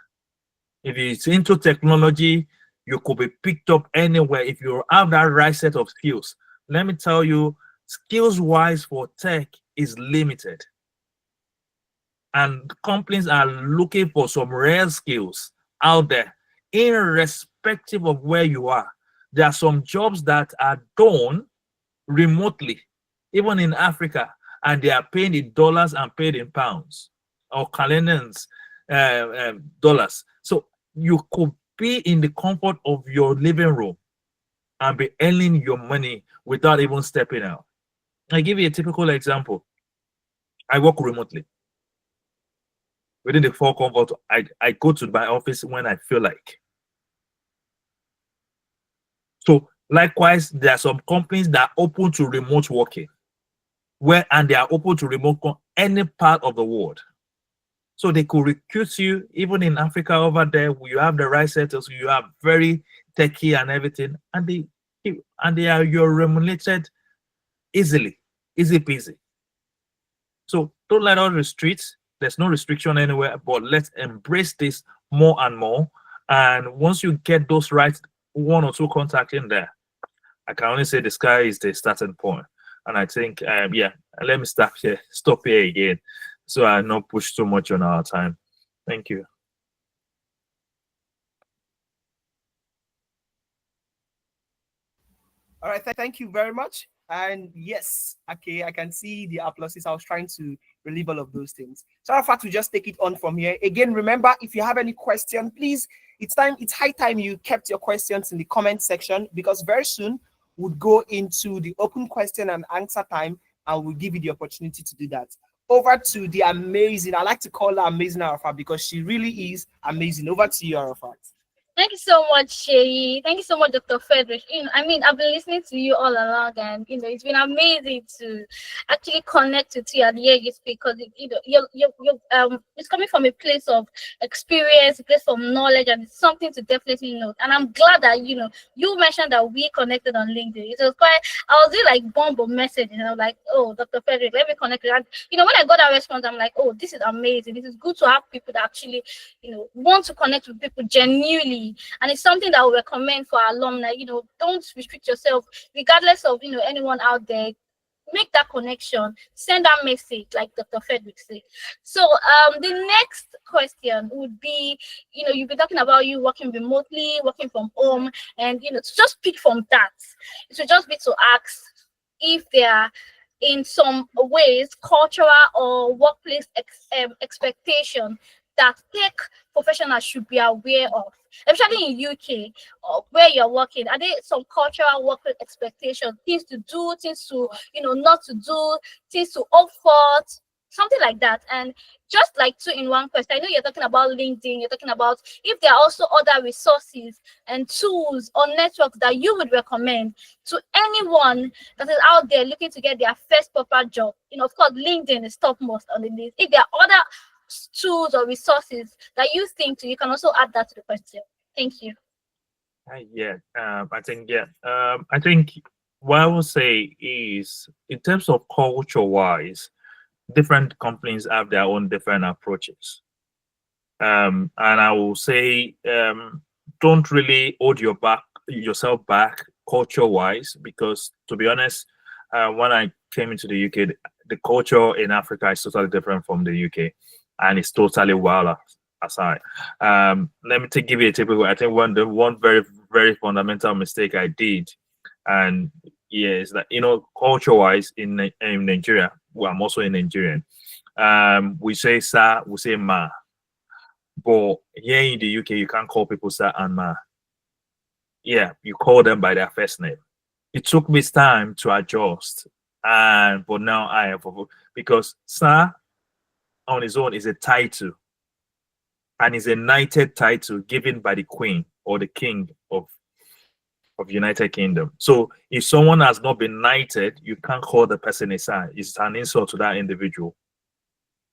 If it's into technology, you could be picked up anywhere if you have that right set of skills. Let me tell you, skills-wise for tech is limited. And companies are looking for some rare skills out there, irrespective of where you are. There are some jobs that are done remotely, even in Africa, and they are paid in dollars and paid in pounds or Canadians dollars. So you could be in the comfort of your living room and be earning your money without even stepping out. I give you a typical example. I work remotely. Within the 4 comfort, I go to my office when I feel like. So likewise, there are some companies that are open to remote working, and they are open to remote any part of the world. So they could recruit you even in Africa over there. You have the right settings, you are very techy and everything, and you're remunerated easy peasy. So don't let us restrict. There's no restriction anywhere, but let's embrace this more and more. And once you get those right one or two contacts in there. I can only say the sky is the starting point. And I think, yeah, let me stop here again, so I not push too much on our time. Thank you. All right, thank you very much. And yes, okay, I can see the applauses. I was trying to relieve all of those things. So, in fact, we just take it on from here. Again, remember, if you have any question, please, it's high time you kept your questions in the comment section, because very soon we'll go into the open question and answer time, and we'll give you the opportunity to do that. Over to the amazing, I like to call her amazing Arafat, because she really is amazing. Over to you, Arafat. Thank you so much, Shay. Thank you so much, Dr. Frederick. I mean, I've been listening to you all along, and it's been amazing to actually connect with you and hear you speak, because it's coming from a place of experience, a place of knowledge, and it's something to definitely note. And I'm glad that you mentioned that we connected on LinkedIn. It was quite. I was doing like bomb message, and I was like, oh, Dr. Frederick, let me connect. And when I got that response, I'm like, oh, this is amazing. This is good to have people that actually want to connect with people genuinely. And it's something that we recommend for our alumni. Don't restrict yourself, regardless of anyone out there. Make that connection, send that message, like Dr. Frederick said. So the next question would be, you've been talking about you working remotely, working from home, and to just pick from that. It would just be to ask if there are, in some ways, cultural or workplace expectation that tech professionals should be aware of, especially in UK, where you're working. Are there some cultural work expectations, things to do, things to not to do, things to opt for, something like that? And just like two in one question, I know you're talking about LinkedIn, you're talking about if there are also other resources and tools or networks that you would recommend to anyone that is out there looking to get their first proper job. Of course, LinkedIn is topmost on the list. If there are other tools or resources that you think you can also add that to the question. Thank you. Yeah, I think what I would say is, in terms of culture wise, different companies have their own different approaches. And I will say, don't really hold yourself back culture wise, because to be honest, when I came into the UK, the culture in Africa is totally different from the UK, and it's totally wild aside. Let me give you a typical. I think one very very fundamental mistake I did, and yeah, is that culture wise in Nigeria, well, I'm also a Nigerian. We say sir, we say ma, but here in the UK you can't call people sir and ma. Yeah, you call them by their first name. It took me time to adjust, but now I have, because sir on his own is a title, and is a knighted title given by the Queen or the King of United Kingdom. So if someone has not been knighted, you can't call the person a sir. It's an insult to that individual.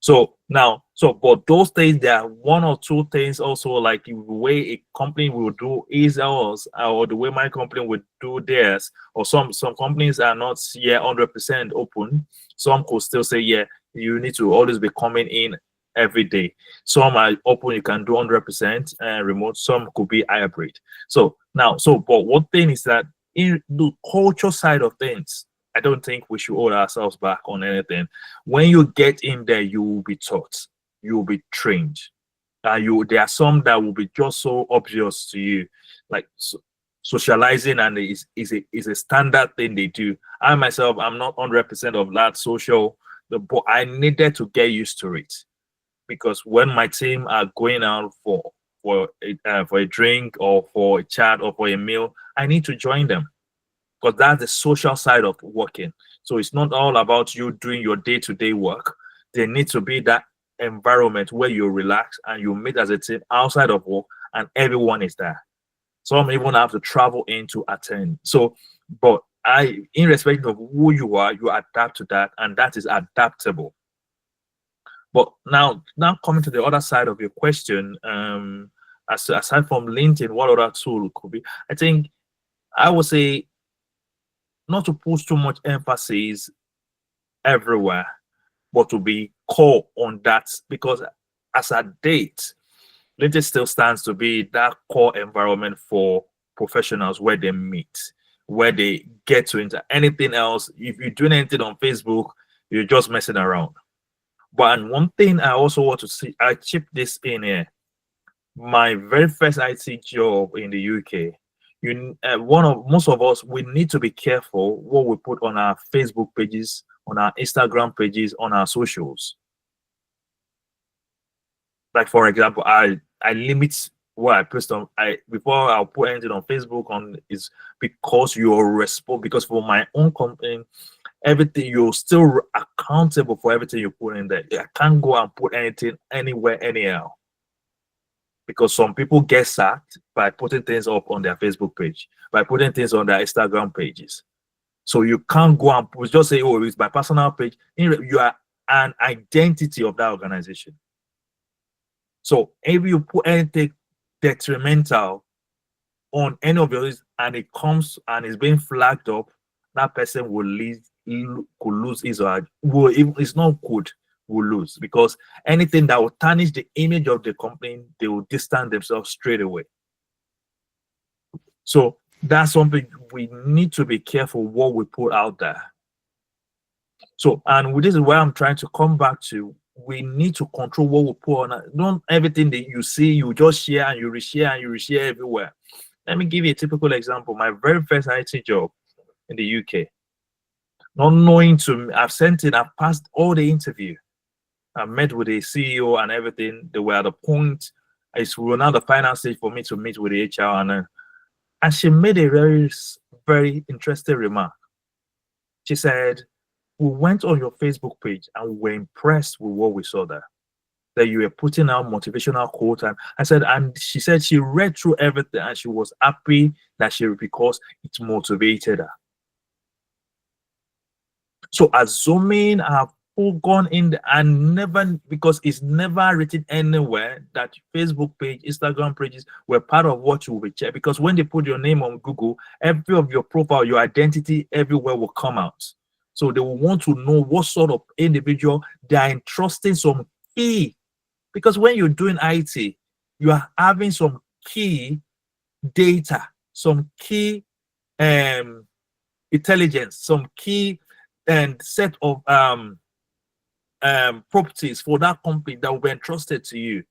But those things, there are one or two things also, like the way a company will do is ours, or the way my company would do theirs, or some companies are not yet 100% open. Some could still say, yeah, you need to always be coming in every day. Some are open, you can do 100% remote. Some could be hybrid. But one thing is that in the culture side of things, I don't think we should hold ourselves back on anything. When you get in there, you will be taught, you will be trained. There are some that will be just so obvious to you, like socializing, and is a standard thing they do. I myself, I'm not 100% of that social, but I needed to get used to it, because when my team are going out for a drink or for a chat or for a meal, I need to join them, because that's the social side of working. So it's not all about you doing your day-to-day work. There needs to be that environment where you relax and you meet as a team outside of work, and everyone is there. Some even have to travel in to attend. So, but in respect of who you are, you adapt to that, and that is adaptable. But now coming to the other side of your question, aside from LinkedIn, what other tool could be? I think I would say not to put too much emphasis everywhere, but to be core on that, because as a date, LinkedIn still stands to be that core environment for professionals where they meet, where they get to enter. Anything else, if you're doing anything on Facebook, you're just messing around. But and one thing I also want to see, I chip this in here. My very first IT job in the UK, most of us, we need to be careful what we put on our Facebook pages, on our Instagram pages, on our socials. Like for example, I limit what I post on. Before I'll put anything on Facebook on is because you're responsible. Because for my own company, everything, you're still accountable for everything you put in there. I can't go and put anything anywhere anyhow. Because some people get sacked by putting things up on their Facebook page, by putting things on their Instagram pages. So you can't go and just say, oh, it's my personal page. You are an identity of that organization. So if you put anything detrimental on any of yours and it comes and is being flagged up, that person could lose his or her, it's not good, will lose, because anything that will tarnish the image of the company, they will distance themselves straight away. So that's something we need to be careful what we put out there. So, and this is where I'm trying to come back to. We need to control what we put on. Don't everything that you see, you just share and you reshare and you reshare everywhere. Let me give you a typical example. My very first IT job in the UK, not knowing I've passed all the interview. I met with the CEO and everything. They were at the point, it's now the final stage for me to meet with the HR, and she made a very, very interesting remark. She said, we went on your Facebook page and we were impressed with what we saw there. That you were putting out motivational quotes. And I said, and she said she read through everything and she was happy that because it motivated her. So assuming I've gone in and never, because it's never written anywhere that Facebook page, Instagram pages were part of what you will check. Because when they put your name on Google, every of your profile, your identity everywhere will come out. So they will want to know what sort of individual they are entrusting some key. Because when you're doing IT, you are having some key data, some key intelligence, some key and set of properties for that company that will be entrusted to you.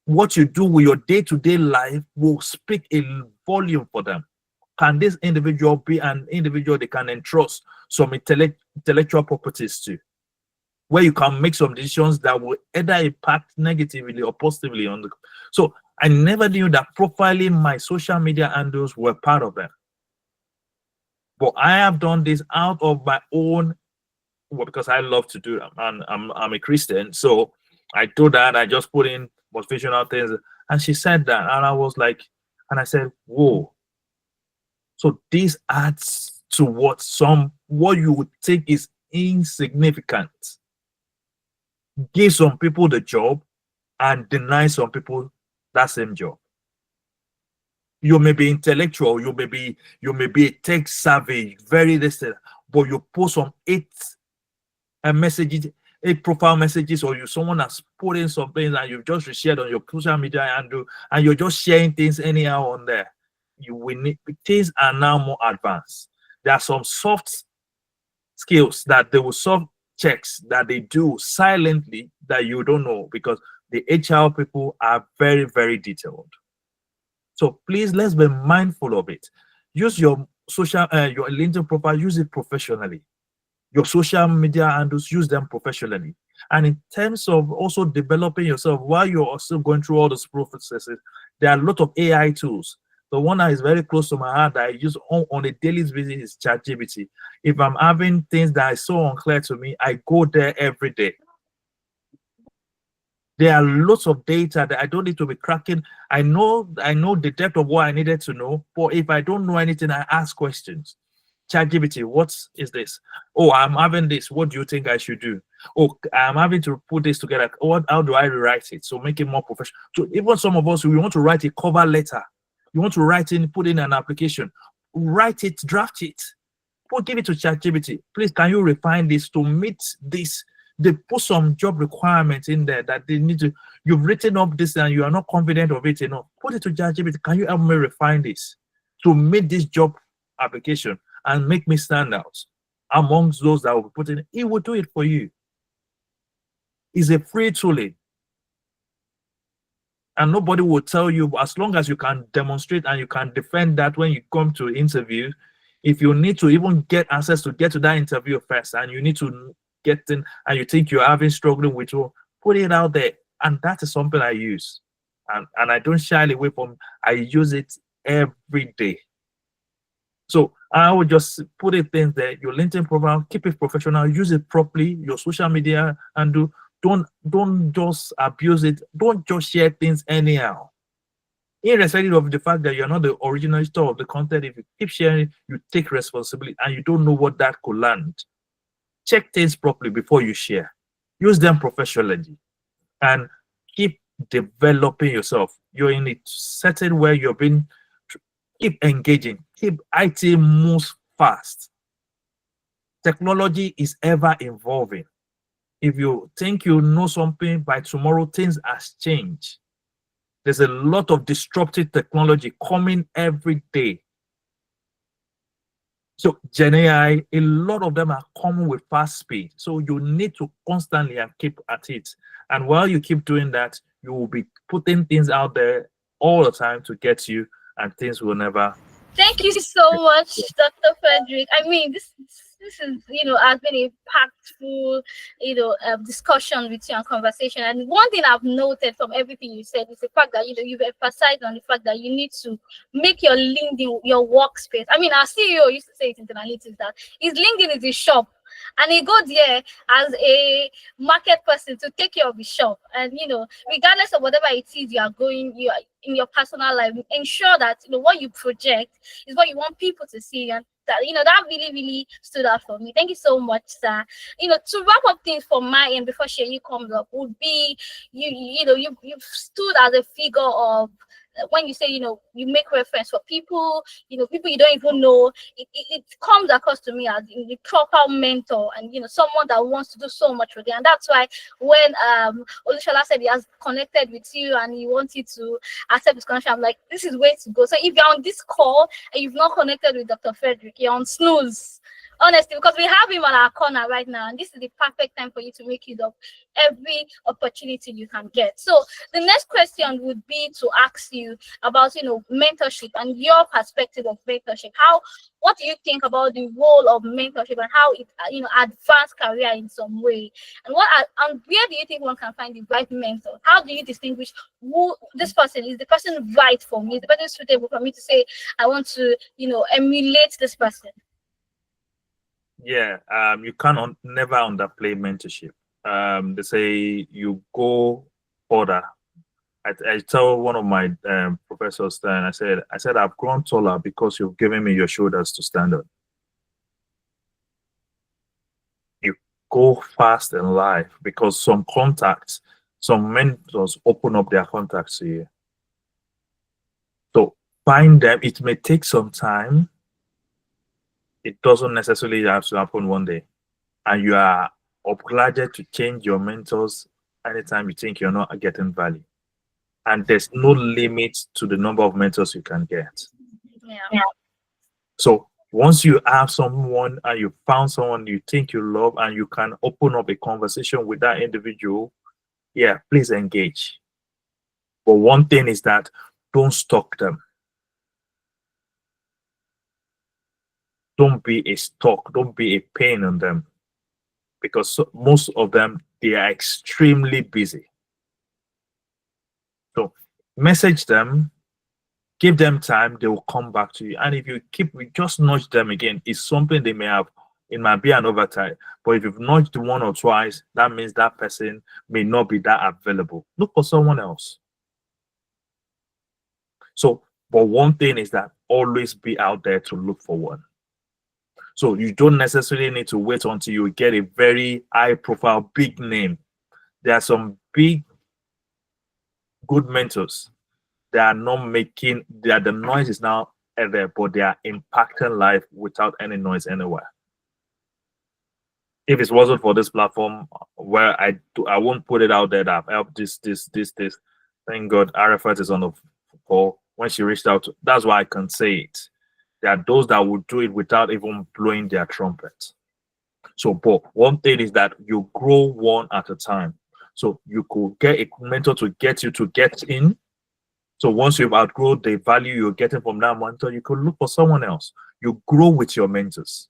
What you do with your day-to-day life will speak a volume for them. Can this individual be an individual they can entrust some intellectual properties to, where you can make some decisions that will either impact negatively or positively on the. So I never knew that profiling my social media handles were part of them. But I have done this out of my own, because I love to do it. I'm a Christian, so I do that. I just put in motivational things, and she said that, and I was like, and I said, whoa. So this adds to what you would think is insignificant. Give some people the job and deny some people that same job. You may be intellectual, you may be a tech savvy, very distant, but you post some 8 messages, 8 profile messages, or someone has put in some things and you've just shared on your social media handle, and you're just sharing things anyhow on there. You will need, things are now more advanced. There are some soft skills that they will soft checks that they do silently that you don't know, because the HR people are very, very detailed. So please, let's be mindful of it. Use your social, your LinkedIn profile, use it professionally. Your social media handles, use them professionally. And in terms of also developing yourself while you're also going through all those processes, there are a lot of AI tools. The one that is very close to my heart that I use on a daily basis is ChatGPT. If I'm having things that are so unclear to me, I go there every day. There are lots of data that I don't need to be cracking. I know the depth of what I needed to know, but if I don't know anything, I ask questions. ChatGPT, what is this? Oh, I'm having this. What do you think I should do? Oh, I'm having to put this together. How do I rewrite it? So make it more professional. So even some of us, we want to write a cover letter. You want to put in an application. Write it, draft it. Give it to ChatGPT. Please, can you refine this to meet this they put some job requirements in there that they need to, you've written up this and you are not confident of it enough. Put it to ChatGPT. Can you help me refine this to meet this job application and make me stand out amongst those that will be put in? It will do it for you. It's a free tooling. And nobody will tell you, as long as you can demonstrate and you can defend that when you come to interview. If you need to even get access to get to that interview first, and you need to get in, and you think you're having struggling with you, put it out there. And that is something I use. And I don't shy away from, I use it every day. So I would just put it in there, your LinkedIn profile, keep it professional, use it properly, your social media, and don't just abuse it. Don't just share things anyhow. Irrespective of the fact that you're not the originator of the content, if you keep sharing, you take responsibility, and you don't know what that could land. Check things properly before you share. Use them professionally, and keep developing yourself. You're in a setting where you're being, keep engaging. Keep IT moves fast. Technology is ever evolving. If you think you know something, by tomorrow things has changed. There's a lot of disruptive technology coming every day. So Gen AI, a lot of them are coming with fast speed. So you need to constantly and keep at it. And while you keep doing that, you will be putting things out there all the time to get you, and things will never. Thank you so much, Dr. Frederick. I mean, this is, has been a impactful, discussion with you and conversation. And one thing I've noted from everything you said is the fact that, you've emphasized on the fact that you need to make your LinkedIn your workspace. I mean, our CEO used to say it in the analytics that his LinkedIn is his shop. And he go there as a market person to take care of his shop. And regardless of whatever it is you are in your personal life, ensure that what you project is what you want people to see. And that really, really stood out for me. Thank you so much, sir. To wrap up things from my end before Sheyi comes up, would be you've stood as a figure of, when you say you make reference for people, people you don't even know, it comes across to me as the proper mentor, and someone that wants to do so much for them. And that's why when Olushola said he has connected with you and he wanted to accept his connection, I'm like, this is where to go. So if you're on this call and you've not connected with Dr. Frederick, you're on snooze. Honestly, because we have him on our corner right now, and this is the perfect time for you to make use of every opportunity you can get. So the next question would be to ask you about mentorship and your perspective of mentorship. What do you think about the role of mentorship and how it advanced career in some way, and where do you think one can find the right mentor? How do you distinguish who this person is? The person right for me, the person suitable for me to say I want to emulate this person? Yeah, you can't never underplay mentorship. They say you go further. I tell one of my professors then, I said, I've grown taller because you've given me your shoulders to stand on. You go fast in life because some mentors open up their contacts to you. So find them. It may take some time. It doesn't necessarily have to happen one day. And you are obliged to change your mentors anytime you think you're not getting value. And there's no limit to the number of mentors you can get. Yeah. So once you have someone and you found someone you think you love and you can open up a conversation with that individual, yeah, please engage. But one thing is that don't stalk them. Don't be a stalk. Don't be a pain on them, because most of them, they are extremely busy. So message them, give them time, they will come back to you. And if you just nudge them again, it's something they may have. It might be an overtime, but if you've nudged one or twice, that means that person may not be that available. Look for someone else. So, but one thing is that always be out there to look for one. So you don't necessarily need to wait until you get a very high profile, big name. There are some big, good mentors. They are not making, the noise is now there, but they are impacting life without any noise anywhere. If it wasn't for this platform, where I won't put it out there that I've helped this. Thank God Arafat is on the call. When she reached out, that's why I can say it. There are those that will do it without even blowing their trumpet. So, but one thing is that you grow one at a time. So you could get a mentor to get you to get in. So once you've outgrown the value you're getting from that mentor, you could look for someone else. You grow with your mentors.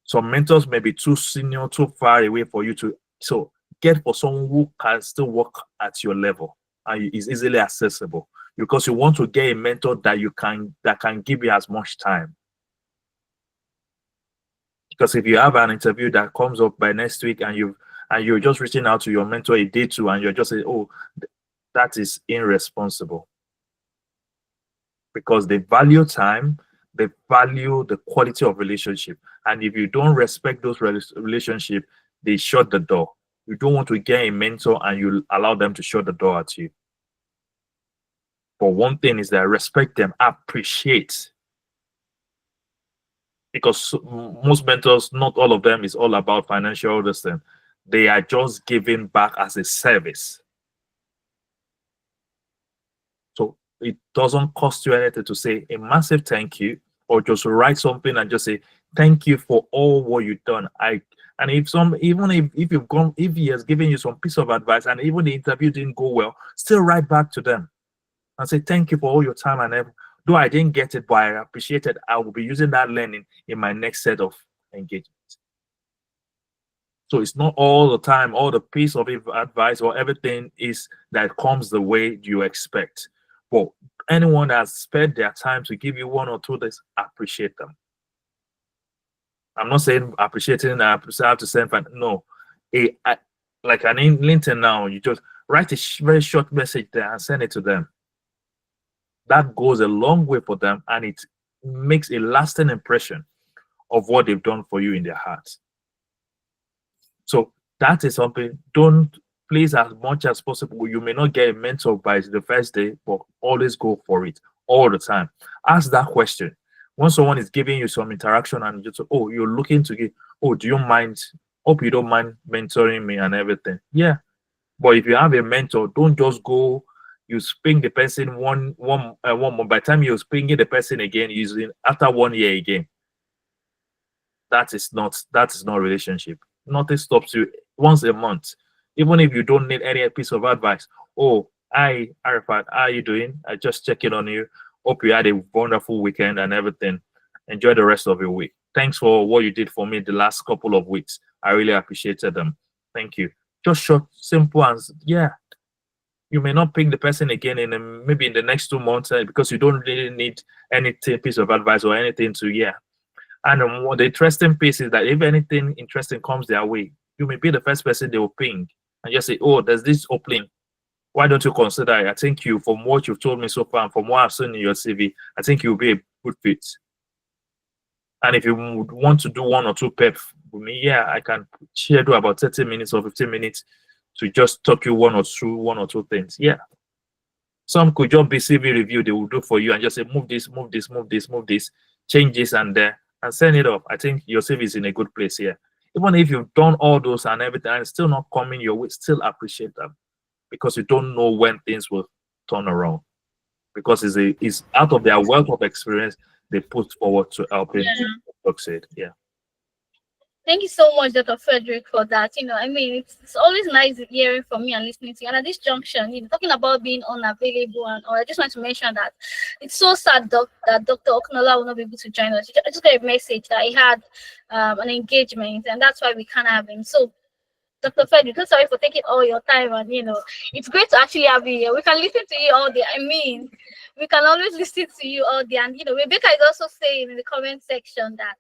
Some mentors may be too senior, too far away for you to. So get for someone who can still work at your level and is easily accessible, because you want to get a mentor that can give you as much time. Because if you have an interview that comes up by next week and you're just reaching out to your mentor a day two and you're just saying, oh, that is irresponsible. Because they value time, they value the quality of relationship. And if you don't respect those relationships, they shut the door. You don't want to get a mentor and you allow them to shut the door at you. But one thing is that respect them, appreciate. Because most mentors, not all of them is all about financial understanding. They are just giving back as a service. So it doesn't cost you anything to say a massive thank you, or just write something and just say thank you for all what you've done. And if he has given you some piece of advice and even the interview didn't go well, still write back to them and say thank you for all your time and effort. Though I didn't get it, but I appreciate it. I will be using that learning in my next set of engagements. So it's not all the time, all the piece of advice or everything is that comes the way you expect. But anyone that has spent their time to give you one or two days, appreciate them. I'm not saying appreciating, I have to send, no. Like an LinkedIn now, you just write a very short message there and send it to them. That goes a long way for them, and it makes a lasting impression of what they've done for you in their hearts. So that is something, don't, please, as much as possible, you may not get a mentor by the first day, but always go for it all the time. Ask that question. Once someone is giving you some interaction and just, oh, you're looking to give, oh, do you mind, hope you don't mind mentoring me and everything. Yeah. But if you have a mentor, don't just go, you spring the person one month. By the time you're springing the person again, using after 1 year again. That is not relationship. Nothing stops you once a month. Even if you don't need any piece of advice. Oh, hi, Arafat, how are you doing? I just checking on you. Hope you had a wonderful weekend and everything. Enjoy the rest of your week. Thanks for what you did for me the last couple of weeks. I really appreciated them. Thank you. Just short, simple answer. Yeah. You may not pick the person again maybe in the next 2 months because you don't really need any piece of advice or anything to, yeah. And the interesting piece is that if anything interesting comes their way, you may be the first person they will ping and just say, oh, there's this opening. Why don't you consider it? I think you, from what you've told me so far and from what I've seen in your CV, I think you'll be a good fit. And if you would want to do 1 or 2 pep with me, yeah, I can schedule about 30 minutes or 15 minutes to just talk you one or two things. Yeah. Some could just be CV review they will do for you and just say, move this, change this and there, and send it off. I think your CV is in a good place here. Even if you've done all those and everything and it's still not coming your way, still appreciate them, because you don't know when things will turn around. Because it's out of their wealth of experience they put forward to helping succeed. Yeah. Thank you so much, Dr. Frederick, for that. I mean, it's always nice hearing from you and listening to you. And at this junction, talking about being unavailable, I just want to mention that it's so sad that Dr. Oknola will not be able to join us. I just got a message that he had an engagement, and that's why we can't have him. So, Dr. Frederick, so sorry for taking all your time, and it's great to actually have you here. We can listen to you all day. I mean, we can always listen to you all day. And Rebecca is also saying in the comment section that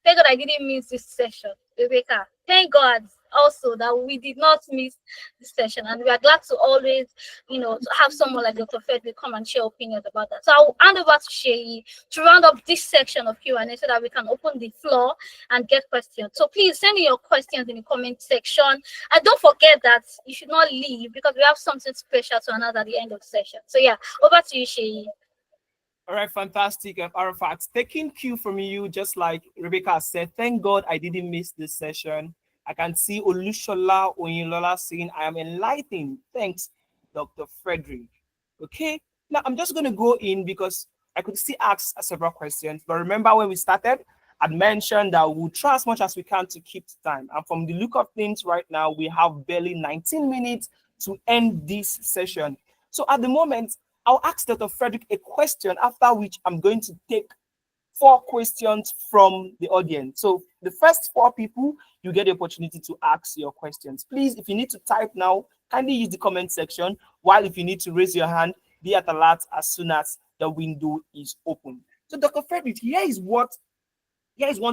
thank God I didn't miss this session. Rebecca, thank God also that we did not miss this session, and we are glad to always, to have someone like Dr. Frederick come and share opinions about that. So I'll hand over to Shay to round up this section of Q&A so that we can open the floor and get questions. So please send in your questions in the comment section, and don't forget that you should not leave because we have something special to announce at the end of the session. So yeah, over to you, Shay. All right, fantastic, Arafat. Taking cue from you, just like Rebecca said, thank God I didn't miss this session. I can see Olushola Oyinlola saying, I am enlightened. Thanks, Dr. Frederick. Okay, now I'm just going to go in because I could still ask several questions. But remember when we started, I'd mentioned that we'll try as much as we can to keep time. And from the look of things right now, we have barely 19 minutes to end this session. So at the moment, I'll ask Dr. Frederick a question, after which I'm going to take 4 questions from the audience. So the first 4 people, you get the opportunity to ask your questions. Please, if you need to type now, kindly use the comment section, while if you need to raise your hand, be at alert as soon as the window is open. So Dr. Frederick, here is one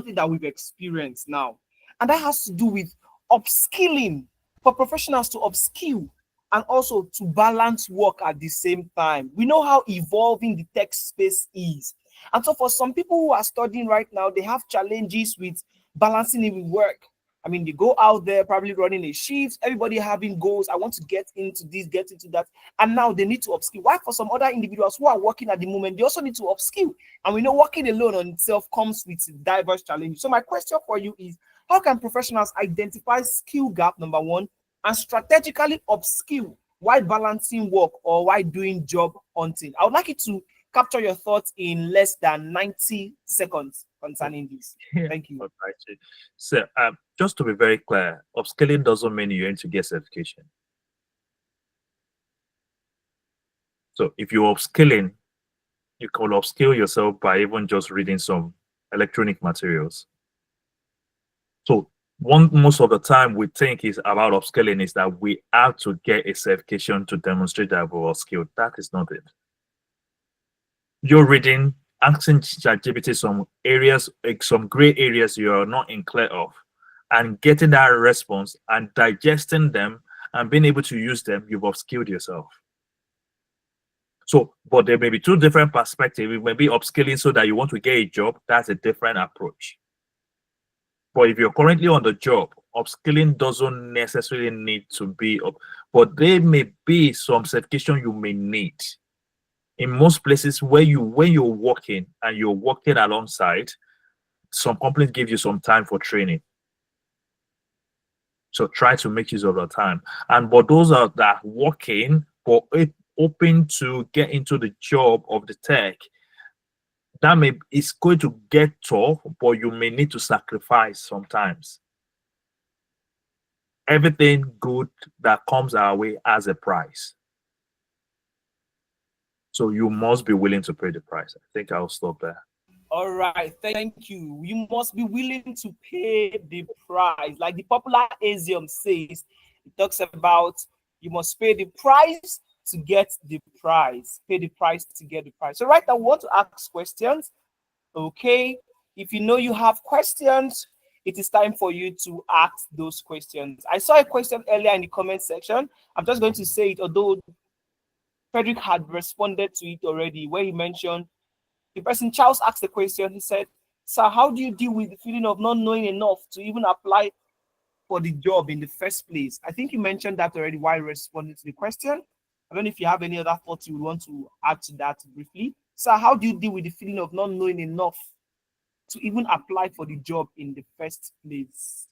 thing that we've experienced now, and that has to do with upskilling, for professionals to upskill and also to balance work at the same time. We know how evolving the tech space is. And so for some people who are studying right now, they have challenges with balancing it with work. I mean, they go out there probably running a shift, everybody having goals. I want to get into this, get into that. And now they need to upskill. Why for some other individuals who are working at the moment, they also need to upskill. And we know working alone on itself comes with diverse challenges. So my question for you is, how can professionals identify skill gap, number one, and strategically upskill while balancing work or while doing job hunting? I would like you to capture your thoughts in less than 90 seconds concerning this. Thank you. Okay. So just to be very clear, upskilling doesn't mean you're going to get certification. So if you're upskilling, you can upskill yourself by even just reading some electronic materials. So most of the time we think is about upskilling is that we have to get a certification to demonstrate that we're skilled. That is not it. You're reading, asking ChatGPT some areas, like some gray areas you're not in clear of, and getting that response and digesting them and being able to use them, you've upskilled yourself. So, but there may be 2 different perspectives. It may be upskilling so that you want to get a job. That's a different approach. But if you're currently on the job, upskilling doesn't necessarily need to be up, but there may be some certification you may need. In most places when you're working and you're working alongside, some companies give you some time for training. So try to make use of the time. And but those are that working but open to get into the job of the tech, it's going to get tough, but you may need to sacrifice sometimes. Everything good that comes our way has a price. So you must be willing to pay the price. I think I'll stop there. All right, thank you. You must be willing to pay the price. Like the popular axiom says, it talks about you must pay the price to get the prize. Pay the price to get the prize. So right now, we want to ask questions. Okay, if you know you have questions, it is time for you to ask those questions. I saw a question earlier in the comment section. I'm just going to say it, although Frederick had responded to it already, where he mentioned the person, Charles, asked the question. He said, "Sir, how do you deal with the feeling of not knowing enough to even apply for the job in the first place?" I think you mentioned that already while responding to the question. I don't know if you have any other thoughts you would want to add to that briefly. Sir, how do you deal with the feeling of not knowing enough to even apply for the job in the first place?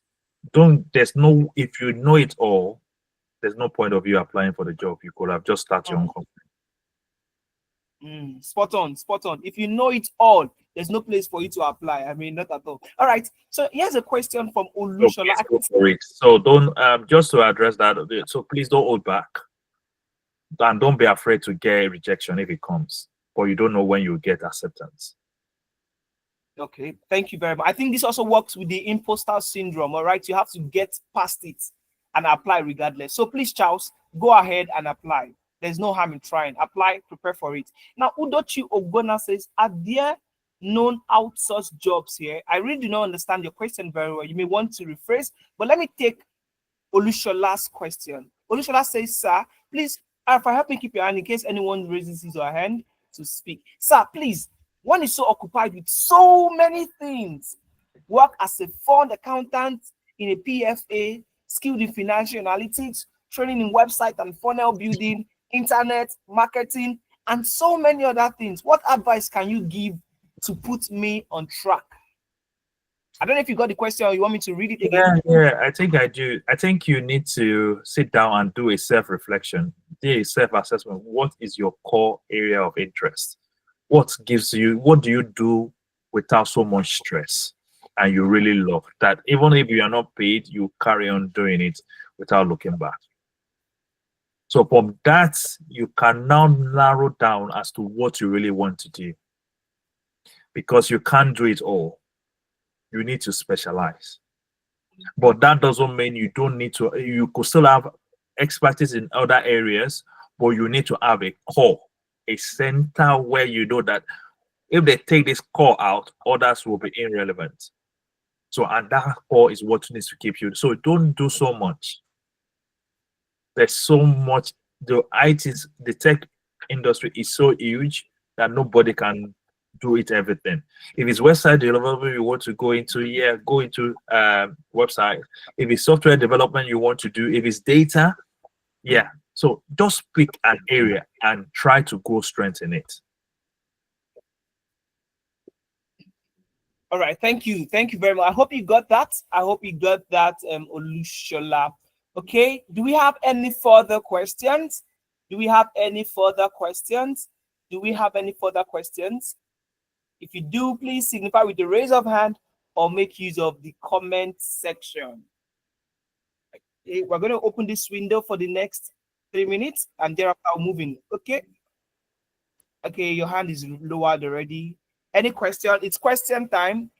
If you know it all, there's no point of you applying for the job. You could have just started your own company. Spot on. If you know it all, there's no place for you to apply. I mean, not at all. All right. So here's a question from Olushola. So don't just to address that. So please don't hold back, and don't be afraid to get rejection if it comes. But you don't know when you get acceptance. Okay, thank you very much. I think this also works with the imposter syndrome. All right, you have to get past it and apply regardless. So please, Charles, go ahead and apply. There's no harm in trying. Apply, prepare for it. Now, Udochi Ogona says, are there known outsourced jobs here? I really do not understand your question very well. You may want to rephrase, but let me take Olushola's question. Olushola says, sir, please, Alpha, help me keep your hand in case anyone raises his or her hand to speak. Sir, please, one is so occupied with so many things. Work as a fund accountant in a PFA, skilled in financial analytics, training in website and funnel building, internet, marketing, and so many other things. What advice can you give to put me on track? I don't know if you got the question or you want me to read it Yeah, again. yeah, I think I do. I think you need to sit down and do a self-reflection, do a self-assessment. What is your core area of interest? What do you do without so much stress and you really love that even if you are not paid, you carry on doing it without looking back. So from that, you can now narrow down as to what you really want to do because you can't do it all. You need to specialize. But that doesn't mean you don't need to, you could still have expertise in other areas, but you need to have a core, a center where you know that if they take this core out, others will be irrelevant. So, and that core is what needs to keep you. So don't do so much. There's so much, the tech industry is so huge that nobody can do it everything. If it's website development you want to go into, yeah, go into website. If it's software development you want to do, if it's data, yeah. So just pick an area and try to go strengthen it. All right, thank you very much. I hope you got that. Olushola. Okay, do we have any further questions? If you do, please signify with the raise of hand or make use of the comment section. Okay, we're going to open this window for the next 3 minutes and thereafter I'll move in. Okay, your hand is lowered already. Any question? It's question time.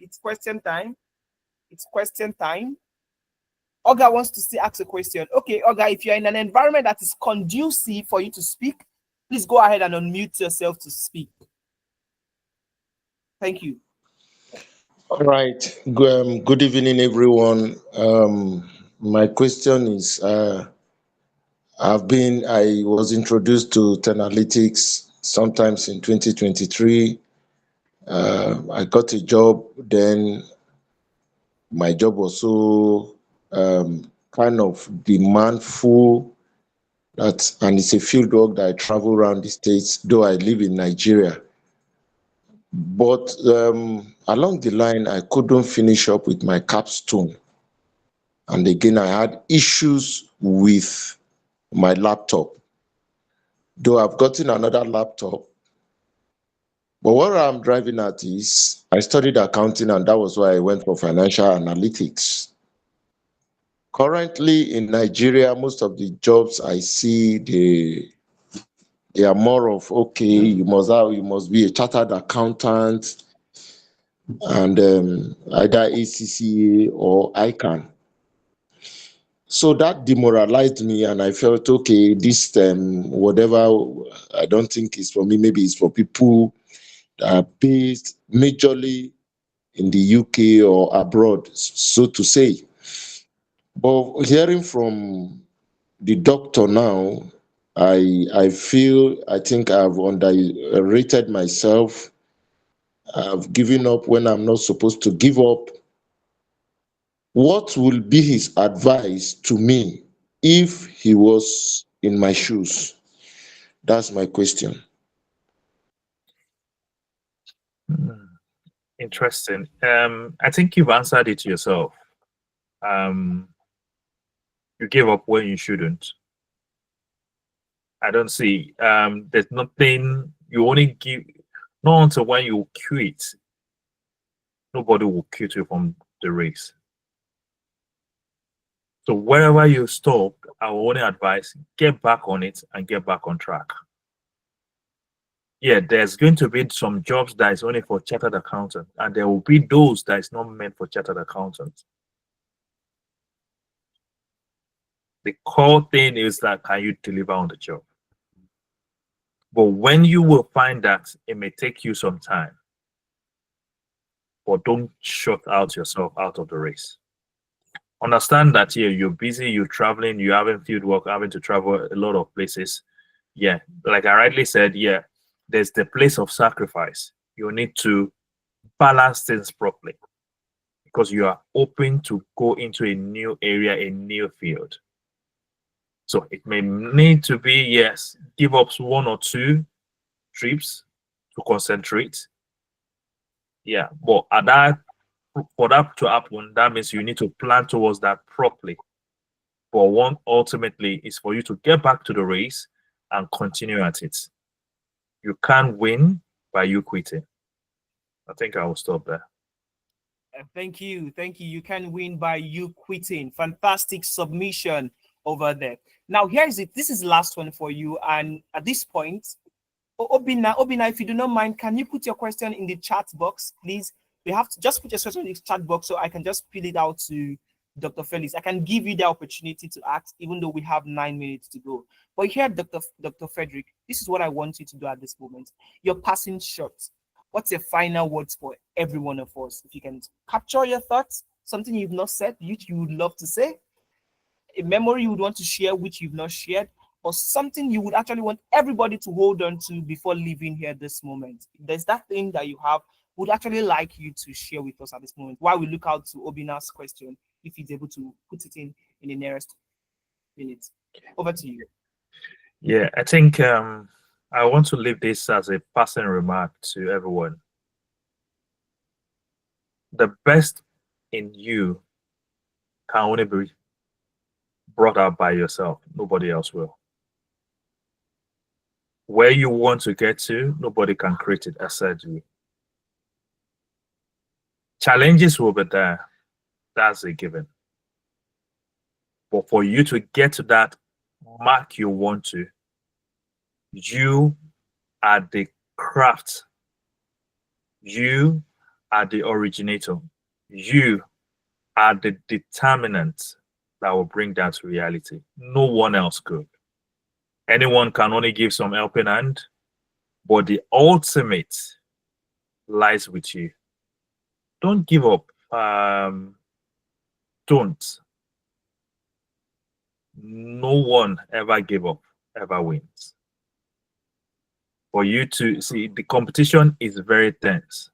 Olga wants to still ask a question. Okay, Olga, if you're in an environment that is conducive for you to speak, please go ahead and unmute yourself to speak. Thank you. All right. Good evening, everyone. My question is, I was introduced to Tenalytics sometimes in 2023. I got a job, then my job was so kind of demandful and it's a field work that I travel around the States, though I live in Nigeria. But along the line, I couldn't finish up with my capstone. And again, I had issues with my laptop. Though I've gotten another laptop, but what I'm driving at is I studied accounting, and that was why I went for financial analytics. Currently in Nigeria, most of the jobs I see, they are more of, okay, you must be a chartered accountant and either ACCA or ICANN. So that demoralized me, and I felt, okay, this whatever, I don't think it's for me. Maybe it's for people that are based majorly in the UK or abroad, so to say. But hearing from the doctor now, I think I've underrated myself. I've given up when I'm not supposed to give up. What will be his advice to me if he was in my shoes? That's my question. Interesting. I think you've answered it yourself. You gave up when you shouldn't. I don't see. There's nothing. You only give. Not until when you quit. Nobody will quit you from the race. So wherever you stop, I will only advise get back on it and get back on track. Yeah, there's going to be some jobs that is only for chartered accountant, and there will be those that is not meant for chartered accountants. The core thing is that can you deliver on the job? But when you will find that it may take you some time, but don't shut out yourself out of the race. Understand that you're busy, you're traveling, you're having field work, having to travel a lot of places. Yeah, like I rightly said, yeah, there's the place of sacrifice. You need to balance things properly because you are open to go into a new area, a new field. So it may need to be, yes, give up 1 or 2 trips to concentrate. Yeah, but at that for that to happen, that means you need to plan towards that properly. But one ultimately is for you to get back to the race and continue at it. You can't win by you quitting. I think I will stop there. Thank you. Thank you. You can win by you quitting. Fantastic submission over there. Now, here is it. This is the last one for you. And at this point, Obina, if you do not mind, can you put your question in the chat box, please? We have to just put your question in the chat box so I can just fill it out to Dr. Felix. I can give you the opportunity to ask, even though we have 9 minutes to go. But here, Dr. Frederick, this is what I want you to do at this moment. You're passing short. What's your final words for every one of us? If you can capture your thoughts, something you've not said, which you would love to say, a memory you would want to share, which you've not shared, or something you would actually want everybody to hold on to before leaving here this moment. If there's that thing that you have, would actually like you to share with us at this moment while we look out to Obina's question, if he's able to put it in the nearest minute. Over to you. Yeah, I think I want to leave this as a passing remark to everyone. The best in you can only be brought out by yourself. Nobody else will. Where you want to get to, nobody can create it except you. Challenges will be there. That's a given. But for you to get to that mark you want to, you are the craft. You are the originator. You are the determinant that will bring that to reality. No one else could. Anyone can only give some helping hand, but the ultimate lies with you. Don't give up. Don't. No one ever gave up, ever wins. For you to see, the competition is very tense,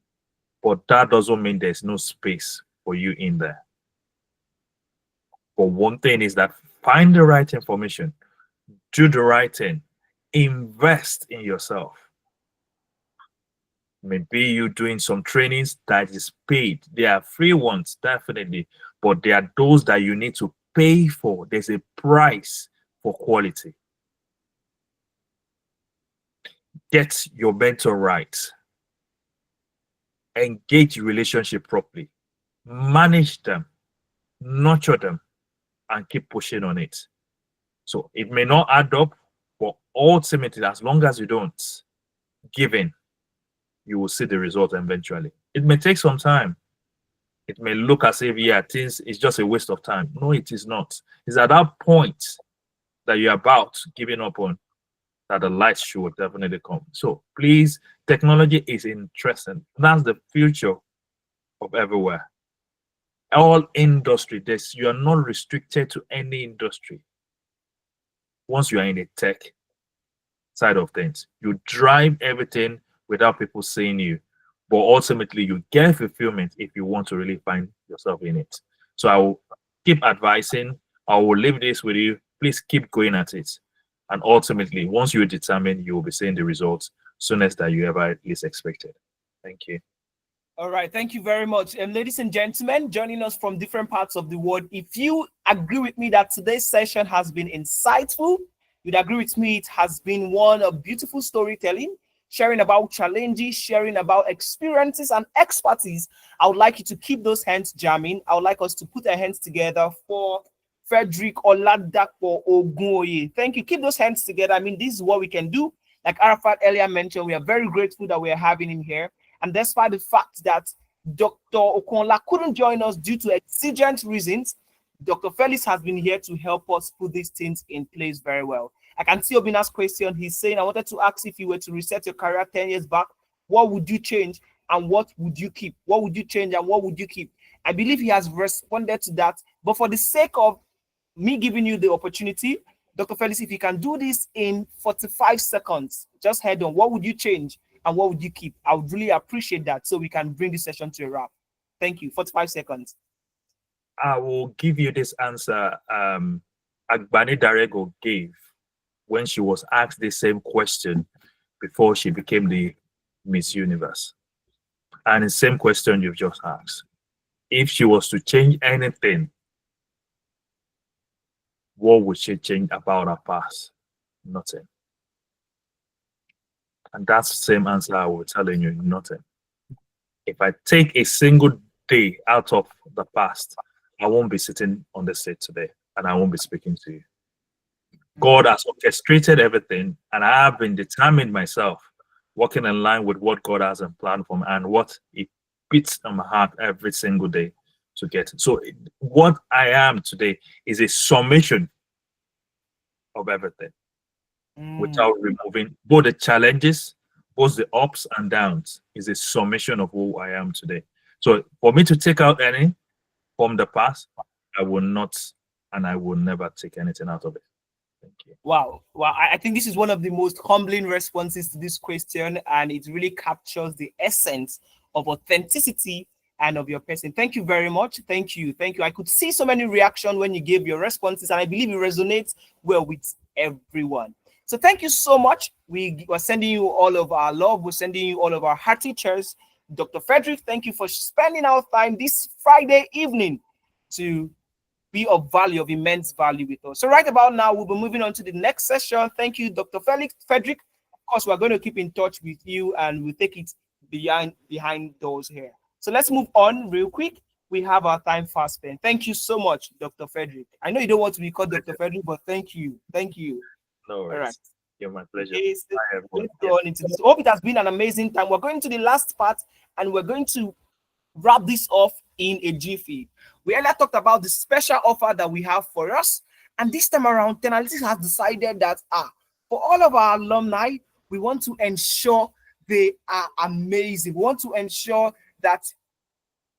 but that doesn't mean there's no space for you in there. But one thing is that find the right information, do the right thing, invest in yourself. Maybe you're doing some trainings that is paid. There are free ones, definitely, but there are those that you need to pay for. There's a price for quality. Get your mentor right. Engage your relationship properly. Manage them, nurture them, and keep pushing on it. So it may not add up, but ultimately, as long as you don't give in, you will see the result eventually. It may take some time. It may look as if, yeah, things is just a waste of time. No, it is not. It's at that point that you're about giving up on that the light should definitely come. So please, technology is interesting. That's the future of everywhere. All industry, you are not restricted to any industry. Once you are in a tech side of things, you drive everything without people seeing you. But ultimately, you get fulfillment if you want to really find yourself in it. So I will keep advising. I will leave this with you. Please keep going at it. And ultimately, once you're determined, you will be seeing the results soonest that you ever least expected. Thank you. All right, thank you very much. And ladies and gentlemen, joining us from different parts of the world, if you agree with me that today's session has been insightful, you'd agree with me it has been one of beautiful storytelling, sharing about challenges, sharing about experiences and expertise. I would like you to keep those hands jamming. I would like us to put our hands together for Frederick Oladapo Ogunoye. Thank you. Keep those hands together. I mean, this is what we can do. Like Arafat earlier mentioned, we are very grateful that we are having him here. And despite the fact that Dr. Okonla couldn't join us due to exigent reasons, Dr. Felix has been here to help us put these things in place very well. I can see Obina's question. He's saying, I wanted to ask if you were to reset your career 10 years back, what would you change and what would you keep? What would you change and what would you keep? I believe he has responded to that. But for the sake of me giving you the opportunity, Dr. Felix, if you can do this in 45 seconds, just head on. What would you change and what would you keep? I would really appreciate that so we can bring this session to a wrap. Thank you. 45 seconds. I will give you this answer Agbani Darego gave when she was asked the same question before she became the Miss Universe. And the same question you've just asked. If she was to change anything, what would she change about her past? Nothing. And that's the same answer I was telling you, nothing. If I take a single day out of the past, I won't be sitting on the seat today and I won't be speaking to you. God has orchestrated everything, and I have been determined myself, working in line with what God has in plan for me and what He beats in my heart every single day to get. So what I am today is a summation of everything without removing both the challenges, both the ups and downs, is a summation of who I am today. So for me to take out any from the past, I will not, and I will never take anything out of it. Thank you. Wow. Well, I think this is one of the most humbling responses to this question, and it really captures the essence of authenticity and of your person. Thank you very much. Thank you. Thank you. I could see so many reactions when you gave your responses, and I believe it resonates well with everyone. So thank you so much. We are sending you all of our love. We're sending you all of our hearty cheers. Dr. Frederick, thank you for spending our time this Friday evening to be of value, of immense value with us. So right about now, we'll be moving on to the next session. Thank you, Dr. Frederick. Of course, we're going to keep in touch with you and we'll take it behind doors here. So let's move on real quick. We have our time fast spent. Thank you so much, Dr. Frederick. I know you don't want to be called Dr. Frederick, but thank you. Thank you. No worries. All right. You're my pleasure. Okay, Bye, everyone. let's go on into this. Hope it has been an amazing time. We're going to the last part and we're going to wrap this off in a jiffy. We earlier talked about the special offer that we have for us. And this time around, Tenalytics has decided that for all of our alumni, we want to ensure they are amazing. We want to ensure that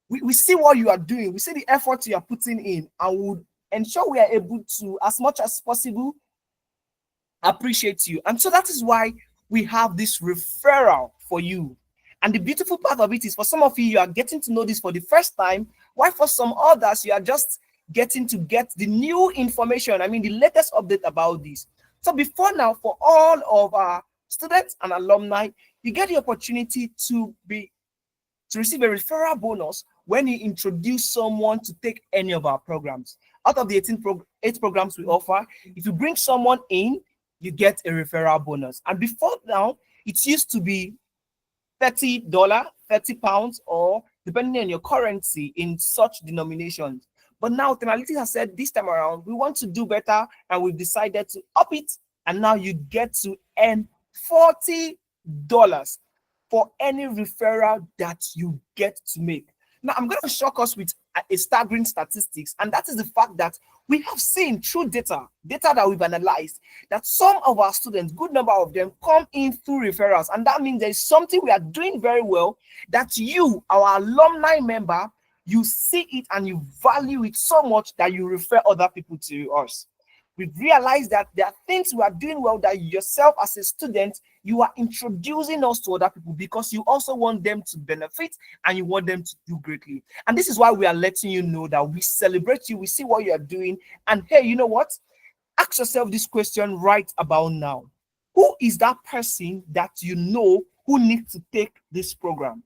we see what you are doing. We see the effort you are putting in, and we'll ensure we are able to, as much as possible, appreciate you. And so that is why we have this referral for you. And the beautiful part of it is, for some of you are getting to know this for the first time, while for some others, you are just getting to get the new information. I mean, the latest update about this. So before now, for all of our students and alumni, you get the opportunity to receive a referral bonus when you introduce someone to take any of our programs. Out of the 8 programs we offer, if you bring someone in, you get a referral bonus. And before now, it used to be $30, £30, or depending on your currency in such denominations. But now Tenalytics has said this time around, we want to do better, and we've decided to up it. And now you get to earn $40 for any referral that you get to make. Now, I'm going to shock us with a staggering statistics, and that is the fact that we have seen through data that we've analyzed, that some of our students, good number of them, come in through referrals. And that means there's something we are doing very well, that you, our alumni member, you see it and you value it so much that you refer other people to us. We've realized that there are things we are doing well that yourself as a student, you are introducing us to other people because you also want them to benefit and you want them to do greatly. And this is why we are letting you know that we celebrate you, we see what you are doing. And hey, you know what? Ask yourself this question right about now. Who is that person that you know who needs to take this program?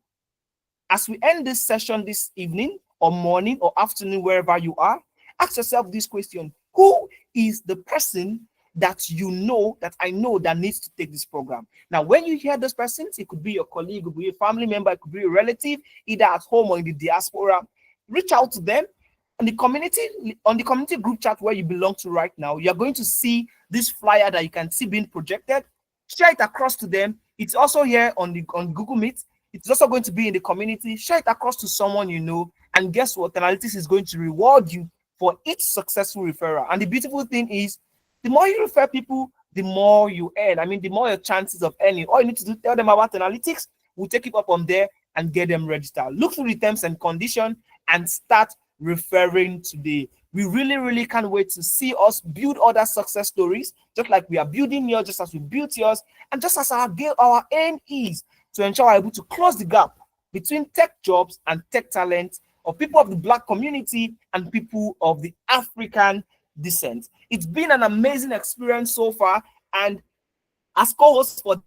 As we end this session this evening or morning or afternoon, wherever you are, ask yourself this question. Who is the person that you know, that I know, that needs to take this program? Now, when you hear those persons, it could be your colleague, it could be a family member, it could be a relative, either at home or in the diaspora. Reach out to them. On the community group chat where you belong to right now, you're going to see this flyer that you can see being projected. Share it across to them. It's also here on Google Meet. It's also going to be in the community. Share it across to someone you know. And guess what? Tenalytics is going to reward you for each successful referral. And the beautiful thing is, the more you refer people, the more you earn. I mean, the more your chances of earning. All you need to do, tell them about Tenalytics. We'll take it up on there and get them registered. Look through the terms and conditions and start referring today. We really, really can't wait to see us build other success stories, just like we are building yours, just as we built yours, and just as our aim is to ensure we're able to close the gap between tech jobs and tech talent, of people of the Black community and people of the African descent. It's been an amazing experience so far, and as co-host for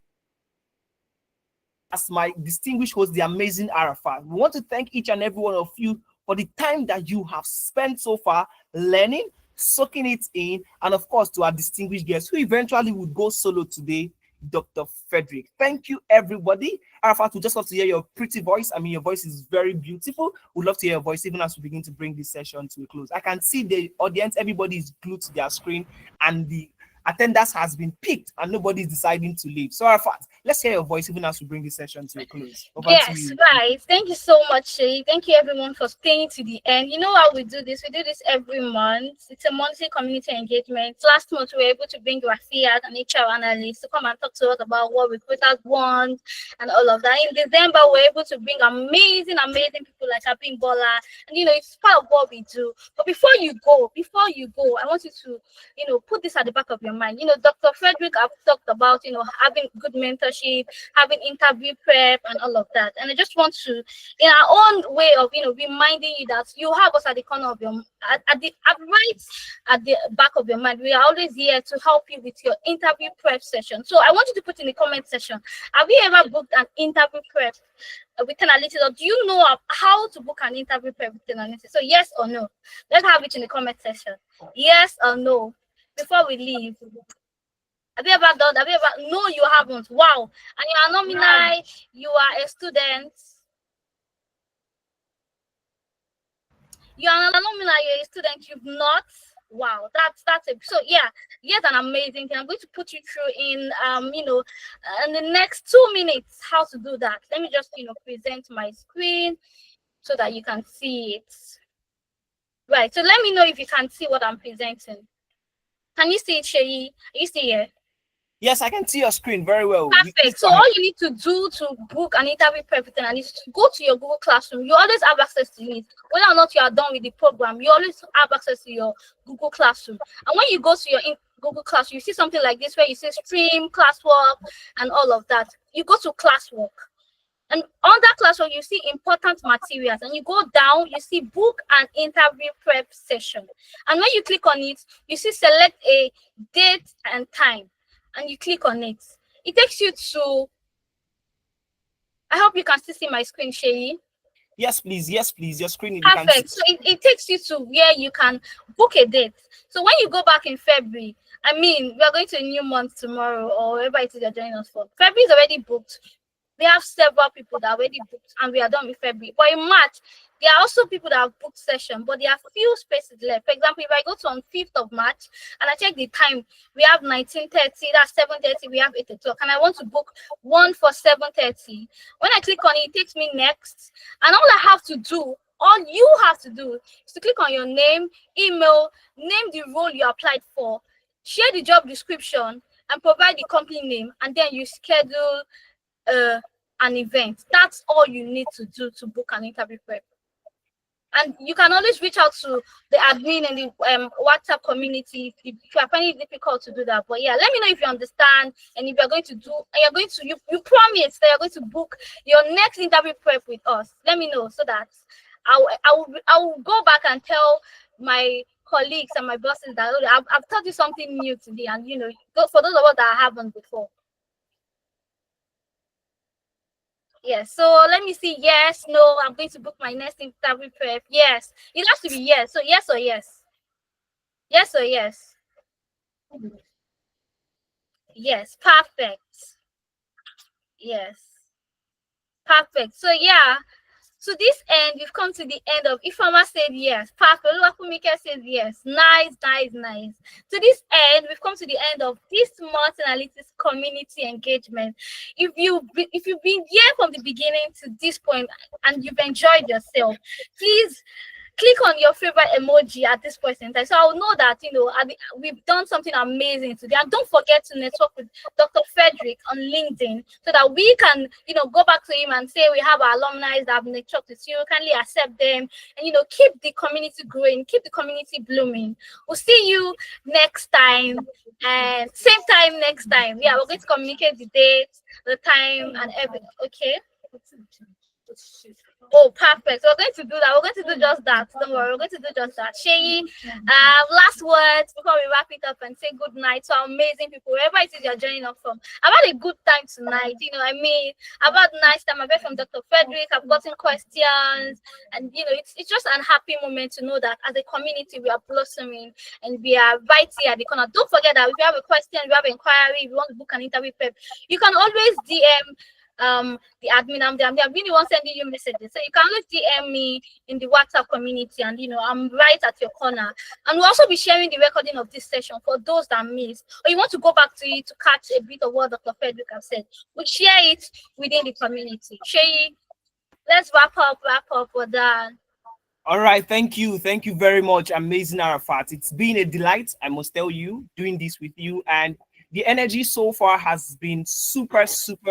as my distinguished host, the amazing Arafat, we want to thank each and every one of you for the time that you have spent so far learning, soaking it in, and of course to our distinguished guest who eventually would go solo today, Dr. Frederick. Thank you, everybody. Arafat, we just love to hear your pretty voice. I mean, your voice is very beautiful. We'd love to hear your voice even as we begin to bring this session to a close. I can see the audience, everybody is glued to their screen, and the attendance has been picked and nobody is deciding to leave. So Arafat, let's hear your voice even as we bring this session to a close. Over to Yes, you. right. Thank you so much, Shay. Thank you everyone for staying to the end. You know how we do this? We do this every month. It's a monthly community engagement. Last month we were able to bring Rafiat, an HR analyst, to come and talk to us about what recruiters want and all of that. In December, we were able to bring amazing people like Abim Bola. And it's part of what we do. But before you go, I want you to, put this at the back of your mind. Dr. Frederick, I've talked about, having good mentorship, having interview prep and all of that. And I just want to, in our own way of, reminding you that you have us at the corner of your, right at the back of your mind. We are always here to help you with your interview prep session. So I want you to put in the comment section, have you ever booked an interview prep with analytics, or do you know how to book an interview prep with analytics? So yes or no. Let's have it in the comment section. Yes or no. Before we leave, have you ever done? Have you ever? No, you haven't. Wow. And you are alumni. You are a student. You are an alumni. You're a student. You've not. Wow. That's it. So yeah, yet an amazing thing. I'm going to put you through in in the next 2 minutes how to do that. Let me just present my screen so that you can see it. Right. So let me know if you can see what I'm presenting. Can you see it, Shay? Are you still here? Yes, I can see your screen very well. Perfect. So all you need to do to book an interview prep and is to go to your Google Classroom. You always have access to it. Whether or not you are done with the program, you always have access to your Google Classroom. And when you go to your Google Classroom, you see something like this where you say stream, classwork, and all of that. You go to classwork. And on that classwork, you see important materials. And you go down, you see book an interview prep session. And when you click on it, you see select a date and time. And you click on it. It takes you to, I hope you can still see my screen, Shay. Yes, please. Yes, please. Your screen. Perfect. So it takes you to where you can book a date. So when you go back in February, we are going to a new month tomorrow, or wherever it is you're joining us for. February is already booked. We have several people that are already booked, and we are done with February. But in March, there are also people that have booked session, but there are few spaces left. For example, if I go to on 5th of March and I check the time, we have 19:30, that's 7:30, we have 8 o'clock, and I want to book one for 7:30. When I click on it, it takes me next, and all you have to do is to click on your name, email, name the role you applied for, share the job description, and provide the company name, and then you schedule an event. That's all you need to do to book an interview prep. And you can always reach out to the admin in the WhatsApp community if you are finding it difficult to do that. But yeah, let me know if you understand, and if you're going to do, and you're going to, you promise that you're going to book your next interview prep with us. Let me know so that I will go back and tell my colleagues and my bosses that I've taught you something new today, and for those of us that haven't before. Yes, so let me see. Yes, no, I'm going to book my next interview prep. Yes, it has to be yes. So yes or yes. Yes or yes. Yes, perfect. Yes, perfect. So yeah, to this end, we've come to the end of Ifama said yes. Perfect. Oluwafunmi says yes. Nice. To this end, we've come to the end of this month's analytics community engagement. If you've been here from the beginning to this point and you've enjoyed yourself, please click on your favorite emoji at this point in time. So I'll know that, we've done something amazing today. And don't forget to network with Dr. Frederick on LinkedIn so that we can, go back to him and say we have our alumni that have networked with you. Kindly accept them and, keep the community growing, keep the community blooming. We'll see you next time and same time next time. Yeah, we're going to communicate the date, the time, and everything. Okay. Oh, perfect. So we're going to do that. We're going to do just that. Don't worry, we're going to do just that. Shay, last words before we wrap it up and say good night to our amazing people, wherever it is you're joining us from. I've had a good time tonight. I mean, I've had a nice time. I've heard from Dr. Frederick. I've gotten questions, and it's just an happy moment to know that as a community we are blossoming and we are right here at the corner. Don't forget that if you have a question, if you have an inquiry, if you want to book an interview prep, you can always DM the admin. I'm really one sending you messages, so you can always DM me in the WhatsApp community, and I'm right at your corner. And we'll also be sharing the recording of this session for those that missed, or you want to go back to it to catch a bit of what Dr. Frederick has said. We share it within the community. Shay, let's wrap up. We're done. All right, thank you very much, amazing Arafat. It's been a delight, I must tell you, doing this with you, and the energy so far has been super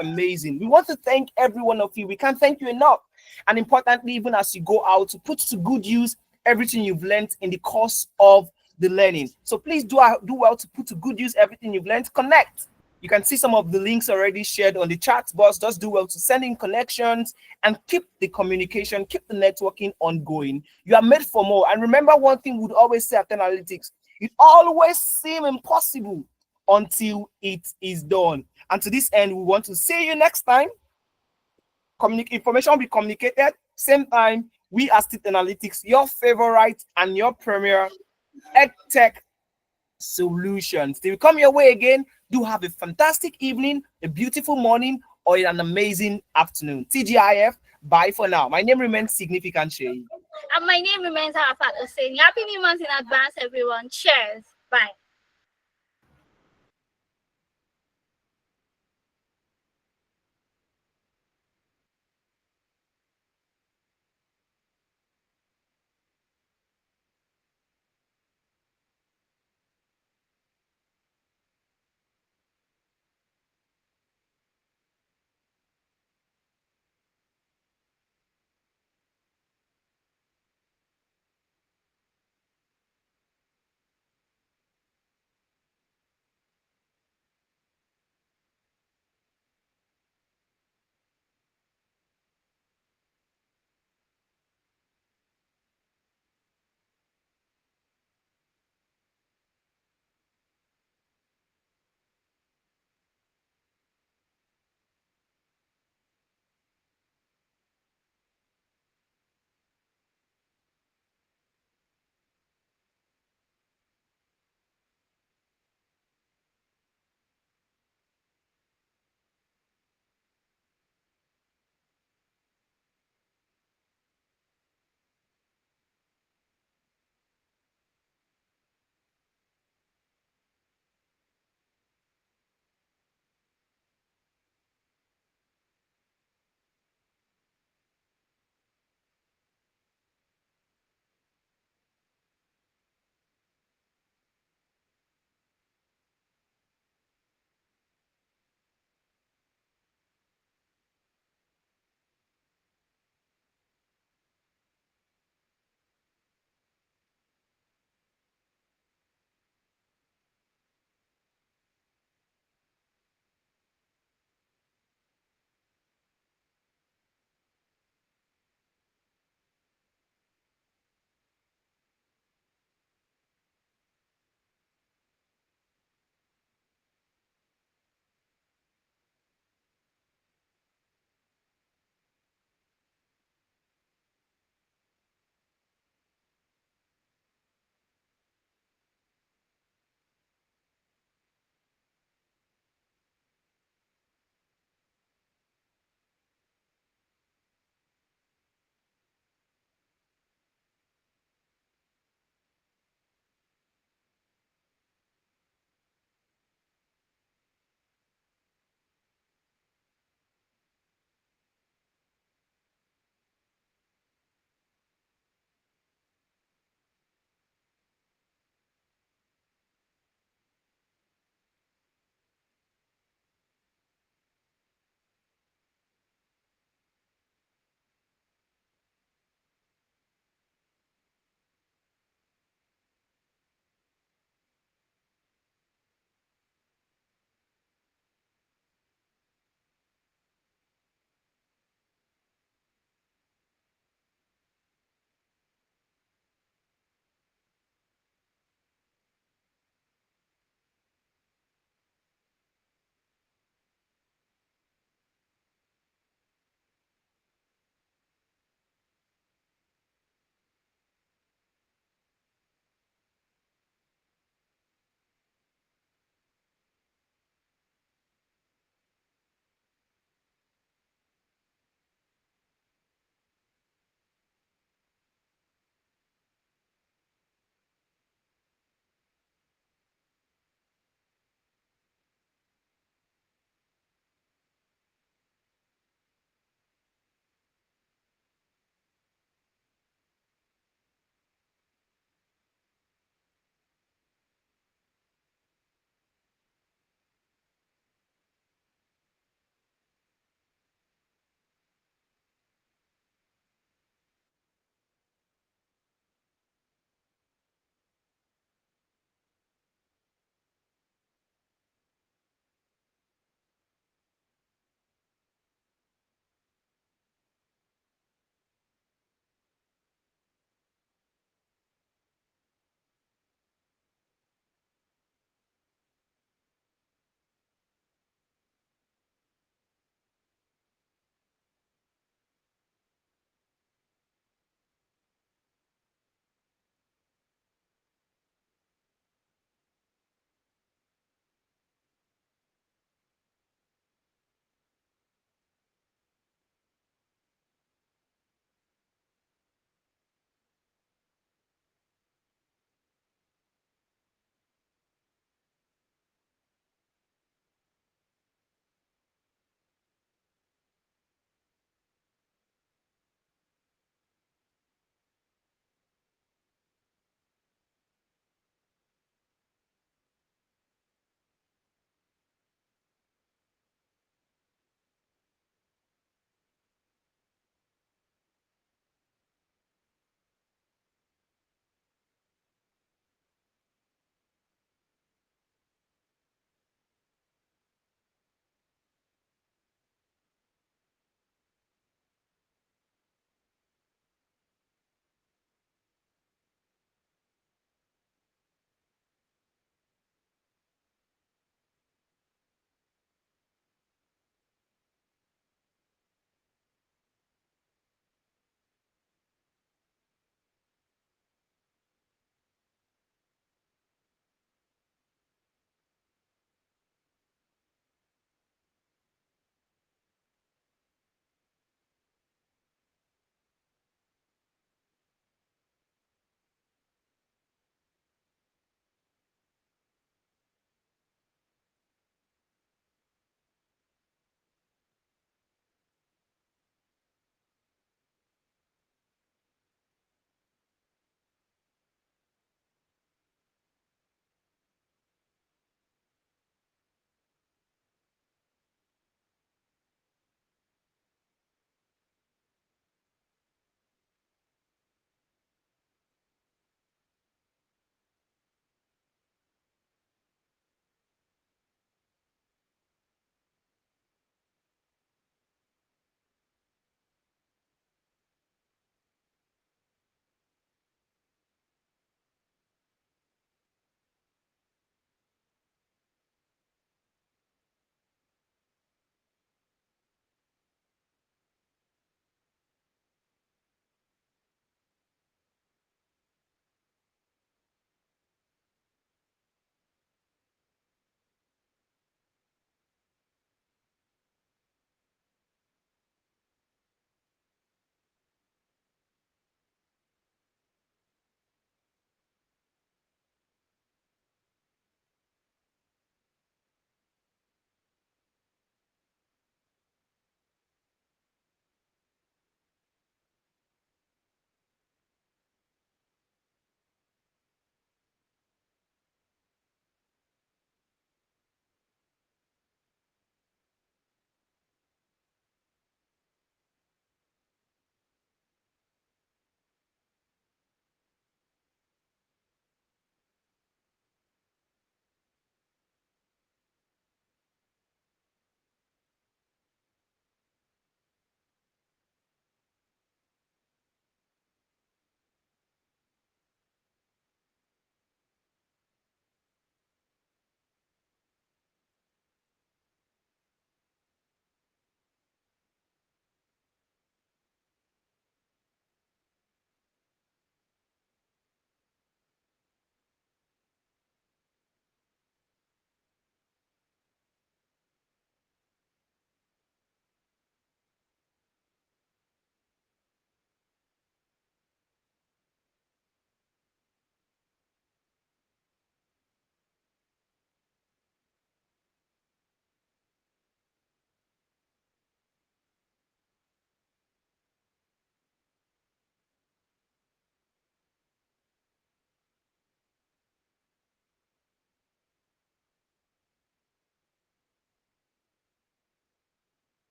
amazing. We want to thank every one of you. We can't thank you enough. And importantly, even as you go out, to put to good use everything you've learned in the course of the learning. So please do well to put to good use everything you've learned. Connect. You can see some of the links already shared on the chat box. Just do well to send in connections and keep the communication, keep the networking ongoing. You are made for more. And remember one thing we'd always say at Analytics, it always seems impossible until it is done. And to this end, we want to see you next time. Information will be communicated. Same time, we as State Analytics, your favorite and your premier EdTech solutions. Till we come your way again, do have a fantastic evening, a beautiful morning, or an amazing afternoon. TGIF, bye for now. My name remains Significant Shay. And my name remains Arafat Hussein. Happy New Month in advance, everyone. Cheers. Bye.